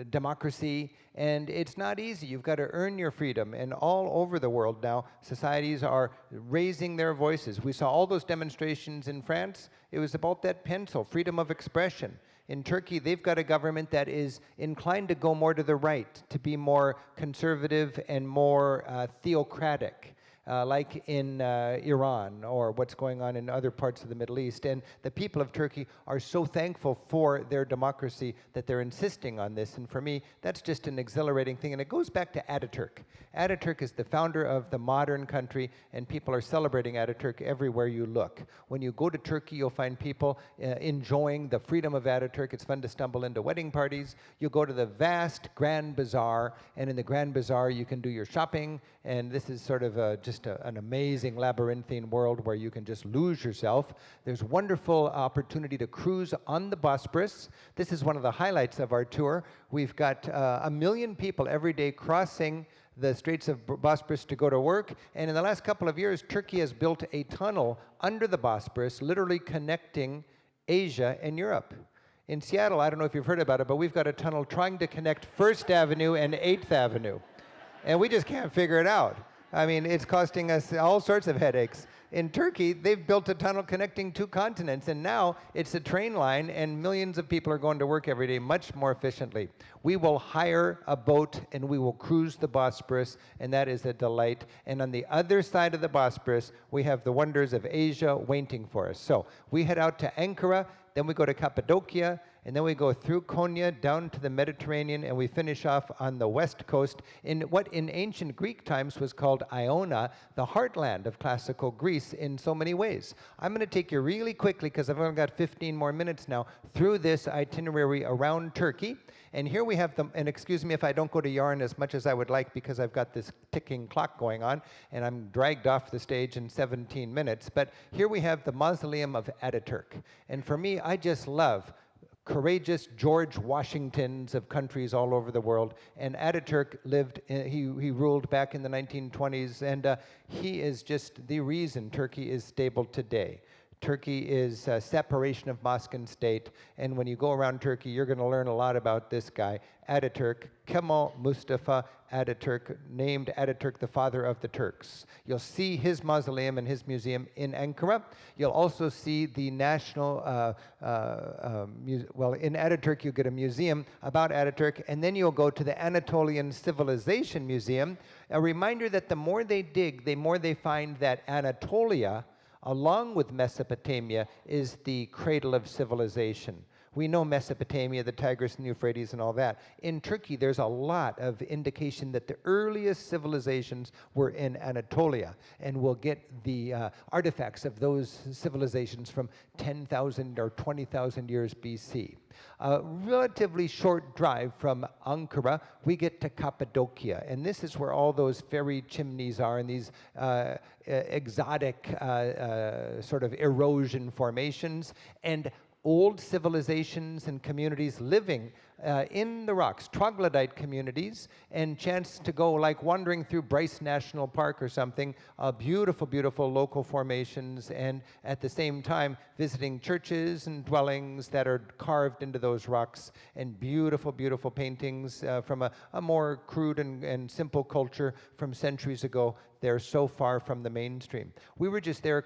democracy, and it's not easy. You've got to earn your freedom, and all over the world now, societies are raising their voices. We saw all those demonstrations in France. It was about that pencil, freedom of expression. In Turkey, they've got a government that is inclined to go more to the right, to be more conservative and more theocratic. Like in Iran or what's going on in other parts of the Middle East. And the people of Turkey are so thankful for their democracy that they're insisting on this. And for me, that's just an exhilarating thing. And it goes back to Ataturk. Ataturk is the founder of the modern country, and people are celebrating Ataturk everywhere you look. When you go to Turkey, you'll find people enjoying the freedom of Ataturk. It's fun to stumble into wedding parties. You'll go to the vast Grand Bazaar, and in the Grand Bazaar, you can do your shopping. And this is sort of an amazing labyrinthine world where you can just lose yourself. There's wonderful opportunity to cruise on the Bosporus. This is one of the highlights of our tour. We've got 1 million people every day crossing the Straits of Bosporus to go to work. And in the last couple of years, Turkey has built a tunnel under the Bosporus, literally connecting Asia and Europe. In Seattle, I don't know if you've heard about it, but we've got a tunnel trying to connect 1st Avenue and 8th Avenue. And we just can't figure it out. I mean, it's costing us all sorts of headaches. In Turkey, they've built a tunnel connecting 2 continents, and now it's a train line, and millions of people are going to work every day much more efficiently. We will hire a boat, and we will cruise the Bosporus, and that is a delight. And on the other side of the Bosporus, we have the wonders of Asia waiting for us. So we head out to Ankara, then we go to Cappadocia, and then we go through Konya down to the Mediterranean, and we finish off on the west coast in what in ancient Greek times was called Ionia, the heartland of classical Greece in so many ways. I'm going to take you really quickly, because I've only got 15 more minutes now, through this itinerary around Turkey. And here we have and excuse me if I don't go to Yarn as much as I would like, because I've got this ticking clock going on, and I'm dragged off the stage in 17 minutes. But here we have the Mausoleum of Ataturk. And for me, I just love courageous George Washingtons of countries all over the world. And Ataturk he ruled back in the 1920s, and he is just the reason Turkey is stable today. Turkey is a separation of mosque and state, and when you go around Turkey, you're going to learn a lot about this guy, Ataturk, Kemal Mustafa Ataturk, named Ataturk the father of the Turks. You'll see his mausoleum and his museum in Ankara. You'll also see the national, in Ataturk you get a museum about Ataturk, and then you'll go to the Anatolian Civilization Museum, a reminder that the more they dig, the more they find that Anatolia, along with Mesopotamia, is the cradle of civilization. We know Mesopotamia, the Tigris and the Euphrates and all that. In Turkey, there's a lot of indication that the earliest civilizations were in Anatolia, and we'll get the artifacts of those civilizations from 10,000 or 20,000 years BC. A relatively short drive from Ankara, we get to Cappadocia, and this is where all those fairy chimneys are, and these exotic sort of erosion formations. And old civilizations and communities living in the rocks, troglodyte communities, and chance to go like wandering through Bryce National Park or something, beautiful, beautiful local formations, and at the same time visiting churches and dwellings that are carved into those rocks, and beautiful, beautiful paintings from a more crude and simple culture from centuries ago. They're so far from the mainstream. We were just there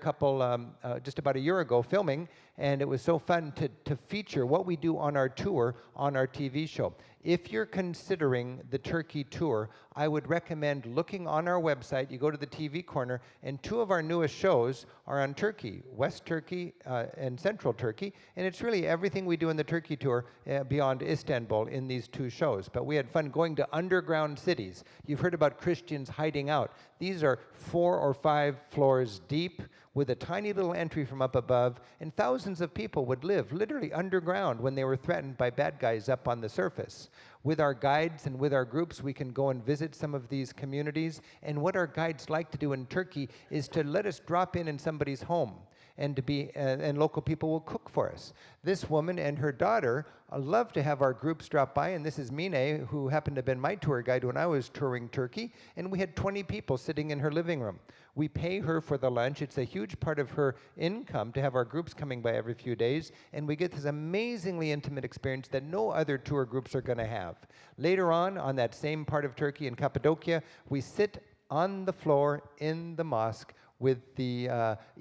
just about a year ago filming, and it was so fun to feature what we do on our tour on our TV show. If you're considering the Turkey tour, I would recommend looking on our website. You go to the TV corner, and 2 of our newest shows are on Turkey, West Turkey and Central Turkey, and it's really everything we do in the Turkey tour beyond Istanbul in these 2 shows. But we had fun going to underground cities. You've heard about Christians hiding out. These are 4 or 5 floors deep with a tiny little entry from up above, and thousands of people would live literally underground when they were threatened by bad guys up on the surface. With our guides and with our groups, we can go and visit some of these communities, and what our guides like to do in Turkey is to let us drop in somebody's home, and and local people will cook for us. This woman and her daughter love to have our groups drop by, and this is Mine, who happened to have been my tour guide when I was touring Turkey, and we had 20 people sitting in her living room. We pay her for the lunch. It's a huge part of her income to have our groups coming by every few days, and we get this amazingly intimate experience that no other tour groups are going to have. Later on that same part of Turkey in Cappadocia, we sit on the floor in the mosque with the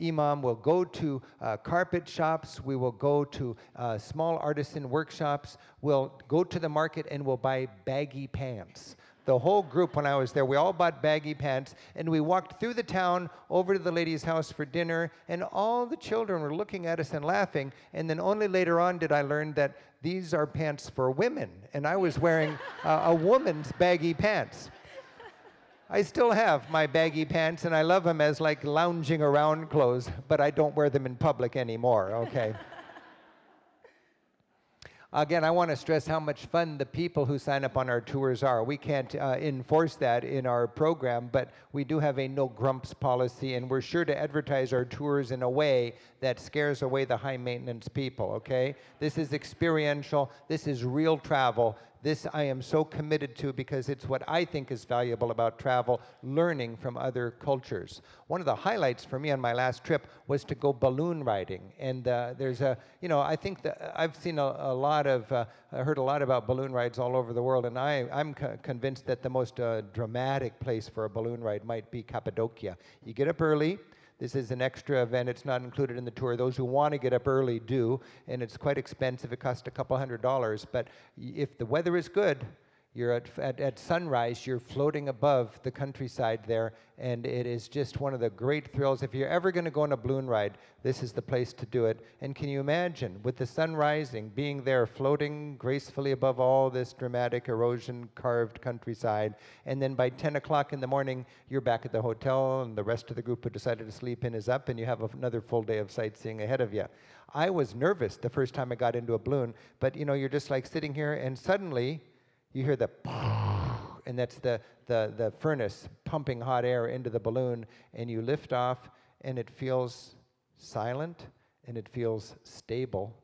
imam. We'll go to carpet shops. We will go to small artisan workshops. We'll go to the market and we'll buy baggy pants. The whole group, when I was there, we all bought baggy pants, and we walked through the town over to the lady's house for dinner, and all the children were looking at us and laughing, and then only later on did I learn that these are pants for women, and I was wearing a woman's baggy pants. I still have my baggy pants, and I love them as like lounging around clothes, but I don't wear them in public anymore, okay? Again, I want to stress how much fun the people who sign up on our tours are. We can't enforce that in our program, but we do have a no grumps policy, and we're sure to advertise our tours in a way that scares away the high maintenance people, okay? This is experiential, this is real travel. This I am so committed to because it's what I think is valuable about travel, learning from other cultures. One of the highlights for me on my last trip was to go balloon riding. And there's I think that I've seen a lot of, I heard a lot about balloon rides all over the world, and I'm convinced that the most dramatic place for a balloon ride might be Cappadocia. You get up early. This is an extra event. It's not included in the tour. Those who want to get up early do, and it's quite expensive. It costs a couple $100. But if the weather is good, you're at sunrise, you're floating above the countryside there, and it is just one of the great thrills. If you're ever going to go on a balloon ride, this is the place to do it. And can you imagine, with the sun rising, being there floating gracefully above all this dramatic erosion-carved countryside, and then by 10 o'clock in the morning, you're back at the hotel, and the rest of the group who decided to sleep in is up, and you have another full day of sightseeing ahead of you. I was nervous the first time I got into a balloon, but you're just like sitting here, and suddenly, you hear the and that's the furnace pumping hot air into the balloon, and you lift off, and it feels silent, and it feels stable,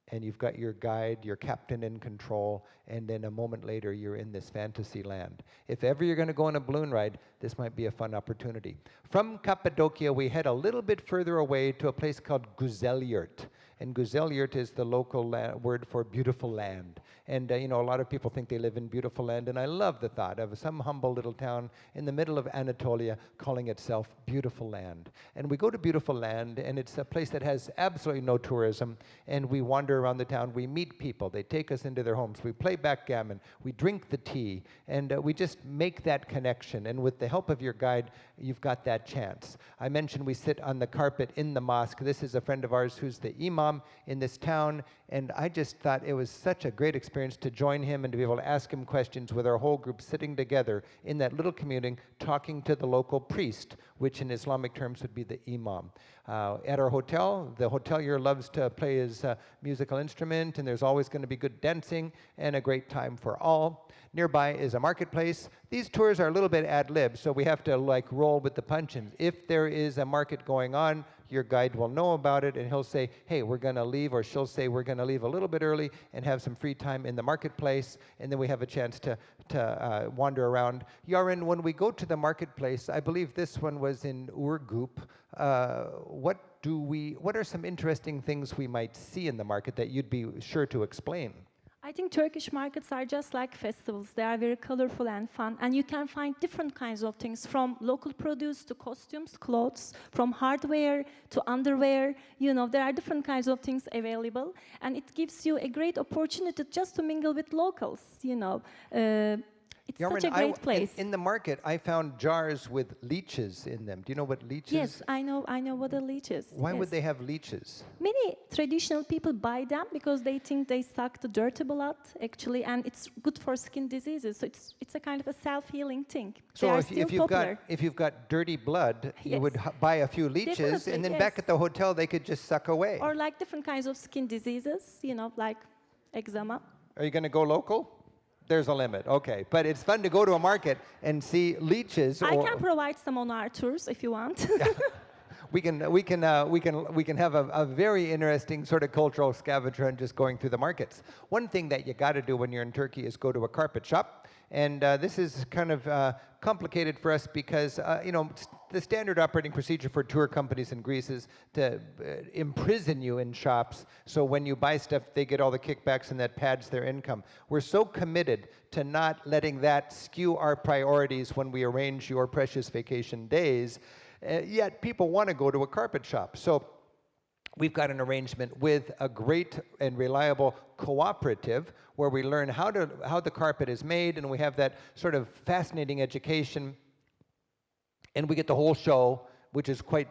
and you've got your guide, your captain in control, and then a moment later, you're in this fantasy land. If ever you're going to go on a balloon ride, this might be a fun opportunity. From Cappadocia, we head a little bit further away to a place called Güzelyurt. And Güzelyurt is the local word for beautiful land. And, a lot of people think they live in beautiful land, and I love the thought of some humble little town in the middle of Anatolia calling itself beautiful land. And we go to beautiful land, and it's a place that has absolutely no tourism, and we wander around the town, we meet people, they take us into their homes, we play backgammon, we drink the tea, and we just make that connection. And with the help of your guide, you've got that chance. I mentioned we sit on the carpet in the mosque. This is a friend of ours who's the imam in this town, and I just thought it was such a great experience to join him and to be able to ask him questions with our whole group sitting together in that little community talking to the local priest, which in Islamic terms would be the imam. At our hotel, the hotelier loves to play his musical instrument, and there's always going to be good dancing and a great time for all. Nearby is a marketplace. These tours are a little bit ad lib, so we have to roll with the punches. If there is a market going on, your guide will know about it, and he'll say, hey, we're going to leave, or she'll say, we're going to leave a little bit early and have some free time in the marketplace, and then we have a chance to wander around. Yaren, when we go to the marketplace, I believe this one was in Urgup, what are some interesting things we might see in the market that you'd be sure to explain? I think Turkish markets are just like festivals. They are very colorful and fun, and you can find different kinds of things, from local produce to costumes, clothes, from hardware to underwear. You know, there are different kinds of things available, and it gives you a great opportunity just to mingle with locals, you know. It's such a great place. In the market, I found jars with leeches in them. Do you know what leeches? Yes, I know what a leech is. Why would Yes. they have leeches? Many traditional people buy them because they think they suck the dirt blood, actually, and it's good for skin diseases. So it's a kind of a self-healing thing. They So are if still you've popular. got dirty blood, you Yes. would buy a few leeches, Definitely, and then yes. back at the hotel they could just suck away. Or like different kinds of skin diseases, you know, like eczema. Are you going to go local? There's a limit, okay. But it's fun to go to a market and see leeches. I can provide some on our tours if you want. We can have a very interesting sort of cultural scavenger and just going through the markets. One thing that you got to do when you're in Turkey is go to a carpet shop, and this is kind of complicated for us because you know, the standard operating procedure for tour companies in Greece is to imprison you in shops. So when you buy stuff, they get all the kickbacks, and that pads their income. We're so committed to not letting that skew our priorities when we arrange your precious vacation days. Yet people want to go to a carpet shop. So we've got an arrangement with a great and reliable cooperative where we learn how the carpet is made, and we have that sort of fascinating education. And we get the whole show, which is quite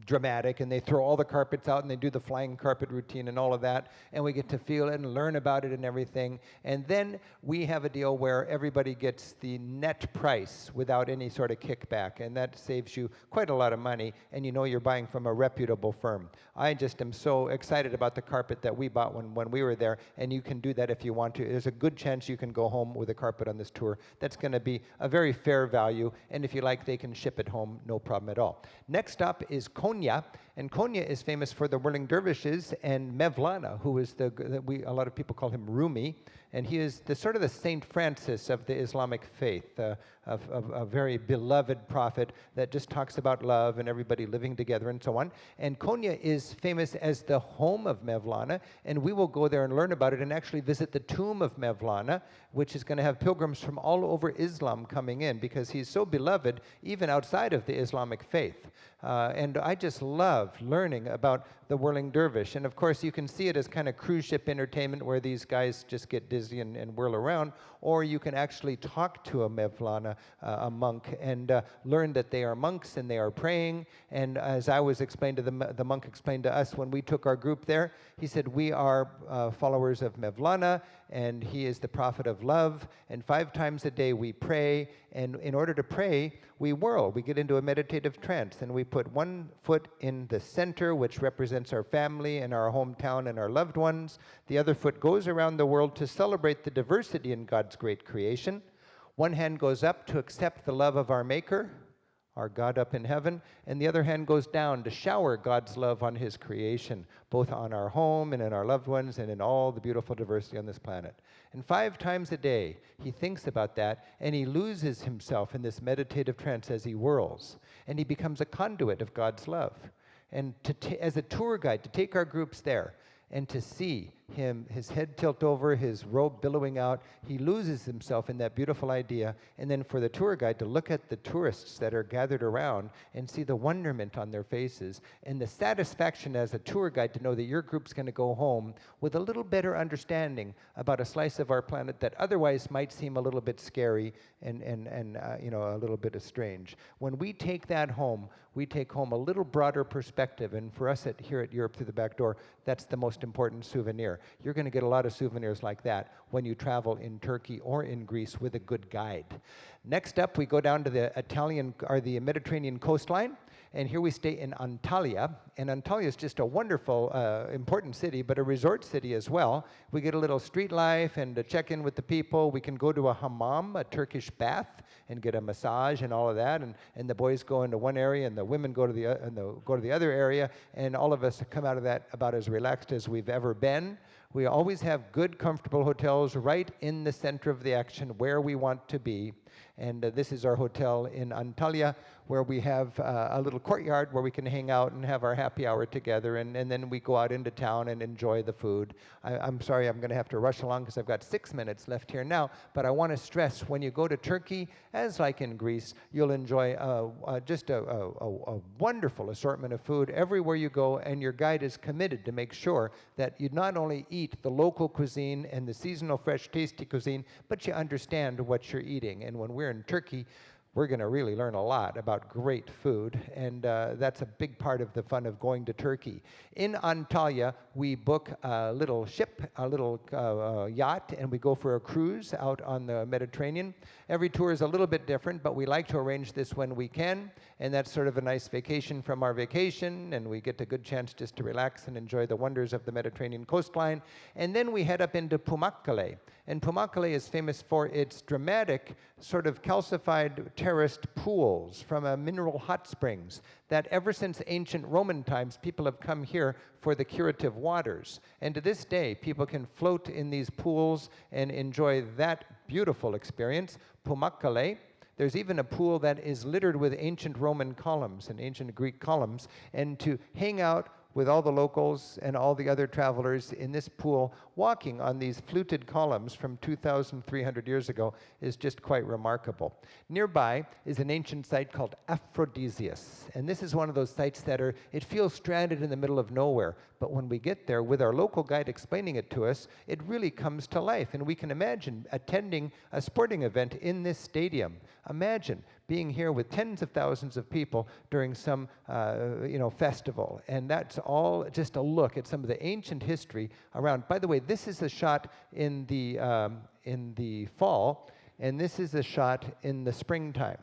dramatic, and they throw all the carpets out and they do the flying carpet routine and all of that, and we get to feel it and learn about it and everything. And then we have a deal where everybody gets the net price without any sort of kickback, and that saves you quite a lot of money, and you know you're buying from a reputable firm. I just am so excited about the carpet that we bought when we were there, and you can do that if you want to. There's a good chance you can go home with a carpet on this tour. That's going to be a very fair value, and if you like, they can ship it home, no problem at all. Next up is Konya, and Konya is famous for the whirling dervishes, and Mevlana, who is a lot of people call him Rumi, and he is the sort of the Saint Francis of the Islamic faith, a very beloved prophet that just talks about love and everybody living together and so on. And Konya is famous as the home of Mevlana, and we will go there and learn about it and actually visit the tomb of Mevlana, which is going to have pilgrims from all over Islam coming in because he's so beloved even outside of the Islamic faith. And I just love learning about the whirling dervish. And of course, you can see it as kind of cruise ship entertainment where these guys just get dizzy and whirl around, or you can actually talk to a Mevlana, a monk, and learn that they are monks and they are praying. And as I was explained to the monk explained to us when we took our group there, he said, we are followers of Mevlana, and he is the prophet of love, and 5 times a day we pray, and in order to pray, we whirl. We get into a meditative trance, and we put one foot in the center, which represents our family and our hometown and our loved ones. The other foot goes around the world to celebrate the diversity in God's great creation. One hand goes up to accept the love of our Maker, our God up in heaven, and the other hand goes down to shower God's love on his creation, both on our home and in our loved ones and in all the beautiful diversity on this planet. And 5 times a day, he thinks about that, and he loses himself in this meditative trance as he whirls, and he becomes a conduit of God's love. And as a tour guide, to take our groups there, and to see him, his head tilt over, his robe billowing out, he loses himself in that beautiful idea. And then for the tour guide to look at the tourists that are gathered around and see the wonderment on their faces and the satisfaction as a tour guide to know that your group's going to go home with a little better understanding about a slice of our planet that otherwise might seem a little bit scary and you know, a little bit strange. When we take that home, we take home a little broader perspective, and for us here at Europe Through the Back Door, that's the most important souvenir. You're going to get a lot of souvenirs like that when you travel in Turkey or in Greece with a good guide. Next up, we go down to the Mediterranean coastline, And here we stay in Antalya, and Antalya is just a wonderful, important city, but a resort city as well. We get a little street life and to check in with the people. We can go to a hammam, a Turkish bath, and get a massage and all of that. And the boys go into one area, and the women go to the other area, and all of us come out of that about as relaxed as we've ever been. We always have good, comfortable hotels right in the center of the action where we want to be. And this is our hotel in Antalya, where we have a little courtyard where we can hang out and have our happy hour together, and then we go out into town and enjoy the food. I'm sorry, I'm going to have to rush along because I've got 6 minutes left here now, but I want to stress, when you go to Turkey, as like in Greece, you'll enjoy just a wonderful assortment of food everywhere you go, and your guide is committed to make sure that you not only eat the local cuisine and the seasonal, fresh, tasty cuisine, but you understand what you're eating. And when we're in Turkey, we're going to really learn a lot about great food, and that's a big part of the fun of going to Turkey. In Antalya, we book a little ship, a little yacht, and we go for a cruise out on the Mediterranean. Every tour is a little bit different, but we like to arrange this when we can, and that's sort of a nice vacation from our vacation, and we get a good chance just to relax and enjoy the wonders of the Mediterranean coastline. And then we head up into Pamukkale, and Pamukkale is famous for its dramatic sort of calcified terraced pools from mineral hot springs that ever since ancient Roman times, people have come here for the curative waters. And to this day, people can float in these pools and enjoy that beautiful experience. Pamukkale. There's even a pool that is littered with ancient Roman columns and ancient Greek columns, and to hang out with all the locals and all the other travelers in this pool walking on these fluted columns from 2,300 years ago is just quite remarkable. Nearby is an ancient site called Aphrodisias, and this is one of those sites that it feels stranded in the middle of nowhere, but when we get there with our local guide explaining it to us, it really comes to life, and we can imagine attending a sporting event in this stadium. Imagine being here with tens of thousands of people during some festival. And that's all just a look at some of the ancient history around. By the way, this is a shot in the fall, and this is a shot in the springtime.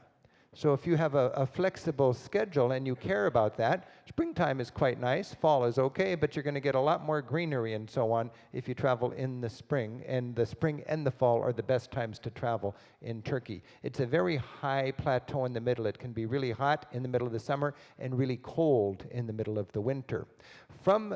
So if you have a flexible schedule and you care about that, springtime is quite nice, fall is okay, but you're going to get a lot more greenery and so on if you travel in the spring, and the spring and the fall are the best times to travel in Turkey. It's a very high plateau in the middle. It can be really hot in the middle of the summer and really cold in the middle of the winter. From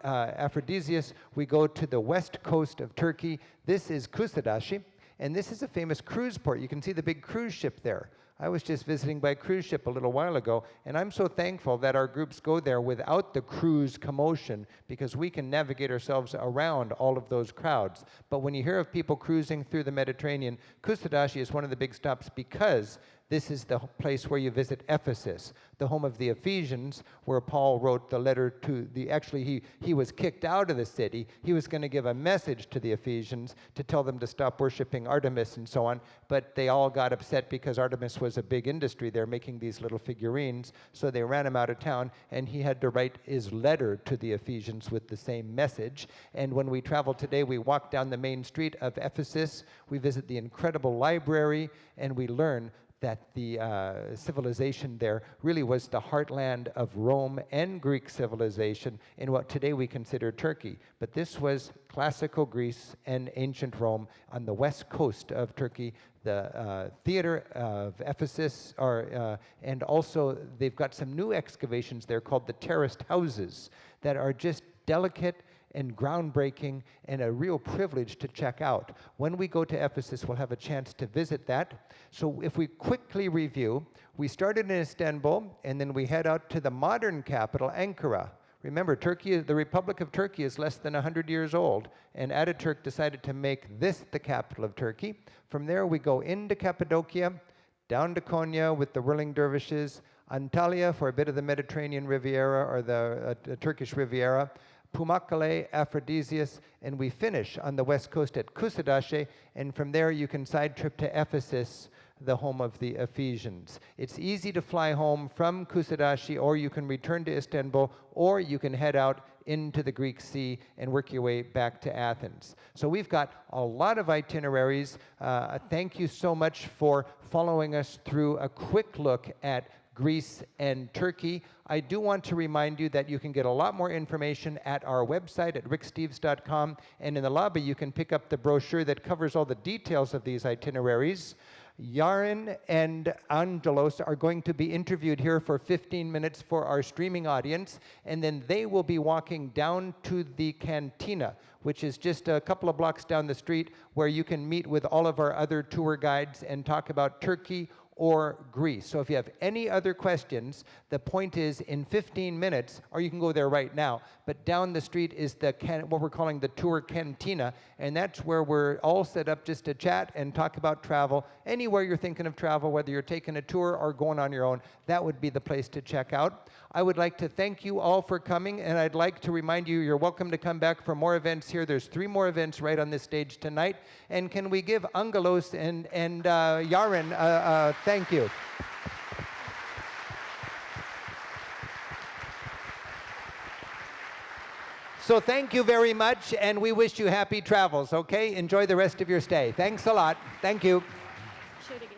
Aphrodisias, we go to the west coast of Turkey. This is Kuşadası. And this is a famous cruise port. You can see the big cruise ship there. I was just visiting by cruise ship a little while ago, and I'm so thankful that our groups go there without the cruise commotion, because we can navigate ourselves around all of those crowds. But when you hear of people cruising through the Mediterranean, Kuşadası is one of the big stops, because this is the place where you visit Ephesus, the home of the Ephesians, where Paul wrote the letter to actually he was kicked out of the city. He was going to give a message to the Ephesians to tell them to stop worshiping Artemis and so on, but they all got upset because Artemis was a big industry there making these little figurines, so they ran him out of town, and he had to write his letter to the Ephesians with the same message. And when we travel today, we walk down the main street of Ephesus, we visit the incredible library, and we learn that the civilization there really was the heartland of Rome and Greek civilization in what today we consider Turkey. But this was classical Greece and ancient Rome on the west coast of Turkey. The theater of Ephesus, and also they've got some new excavations there called the terraced houses that are just delicate and groundbreaking and a real privilege to check out. When we go to Ephesus, we'll have a chance to visit that. So if we quickly review, we started in Istanbul, and then we head out to the modern capital, Ankara. Remember, Turkey, the Republic of Turkey is less than 100 years old, and Ataturk decided to make this the capital of Turkey. From there, we go into Cappadocia, down to Konya with the whirling dervishes, Antalya for a bit of the Mediterranean Riviera, or the Turkish Riviera, Pamukkale, Aphrodisias, and we finish on the west coast at Kuşadası, and from there you can side trip to Ephesus, the home of the Ephesians. It's easy to fly home from Kuşadası, or you can return to Istanbul, or you can head out into the Greek Sea and work your way back to Athens. So we've got a lot of itineraries. Thank you so much for following us through a quick look at Greece, and Turkey. I do want to remind you that you can get a lot more information at our website at ricksteves.com, and in the lobby you can pick up the brochure that covers all the details of these itineraries. Yaren and Angelos are going to be interviewed here for 15 minutes for our streaming audience, and then they will be walking down to the cantina, which is just a couple of blocks down the street, where you can meet with all of our other tour guides and talk about Turkey or Greece. So if you have any other questions, the point is in 15 minutes, or you can go there right now, but down the street is the what we're calling the tour cantina, and that's where we're all set up just to chat and talk about travel. Anywhere you're thinking of travel, whether you're taking a tour or going on your own, that would be the place to check out. I would like to thank you all for coming, and I'd like to remind you you're welcome to come back for more events here. There's 3 more events right on this stage tonight. And can we give Angelos and Yaren thank you. So thank you very much, and we wish you happy travels, okay? Enjoy the rest of your stay. Thanks a lot. Thank you. Şöyle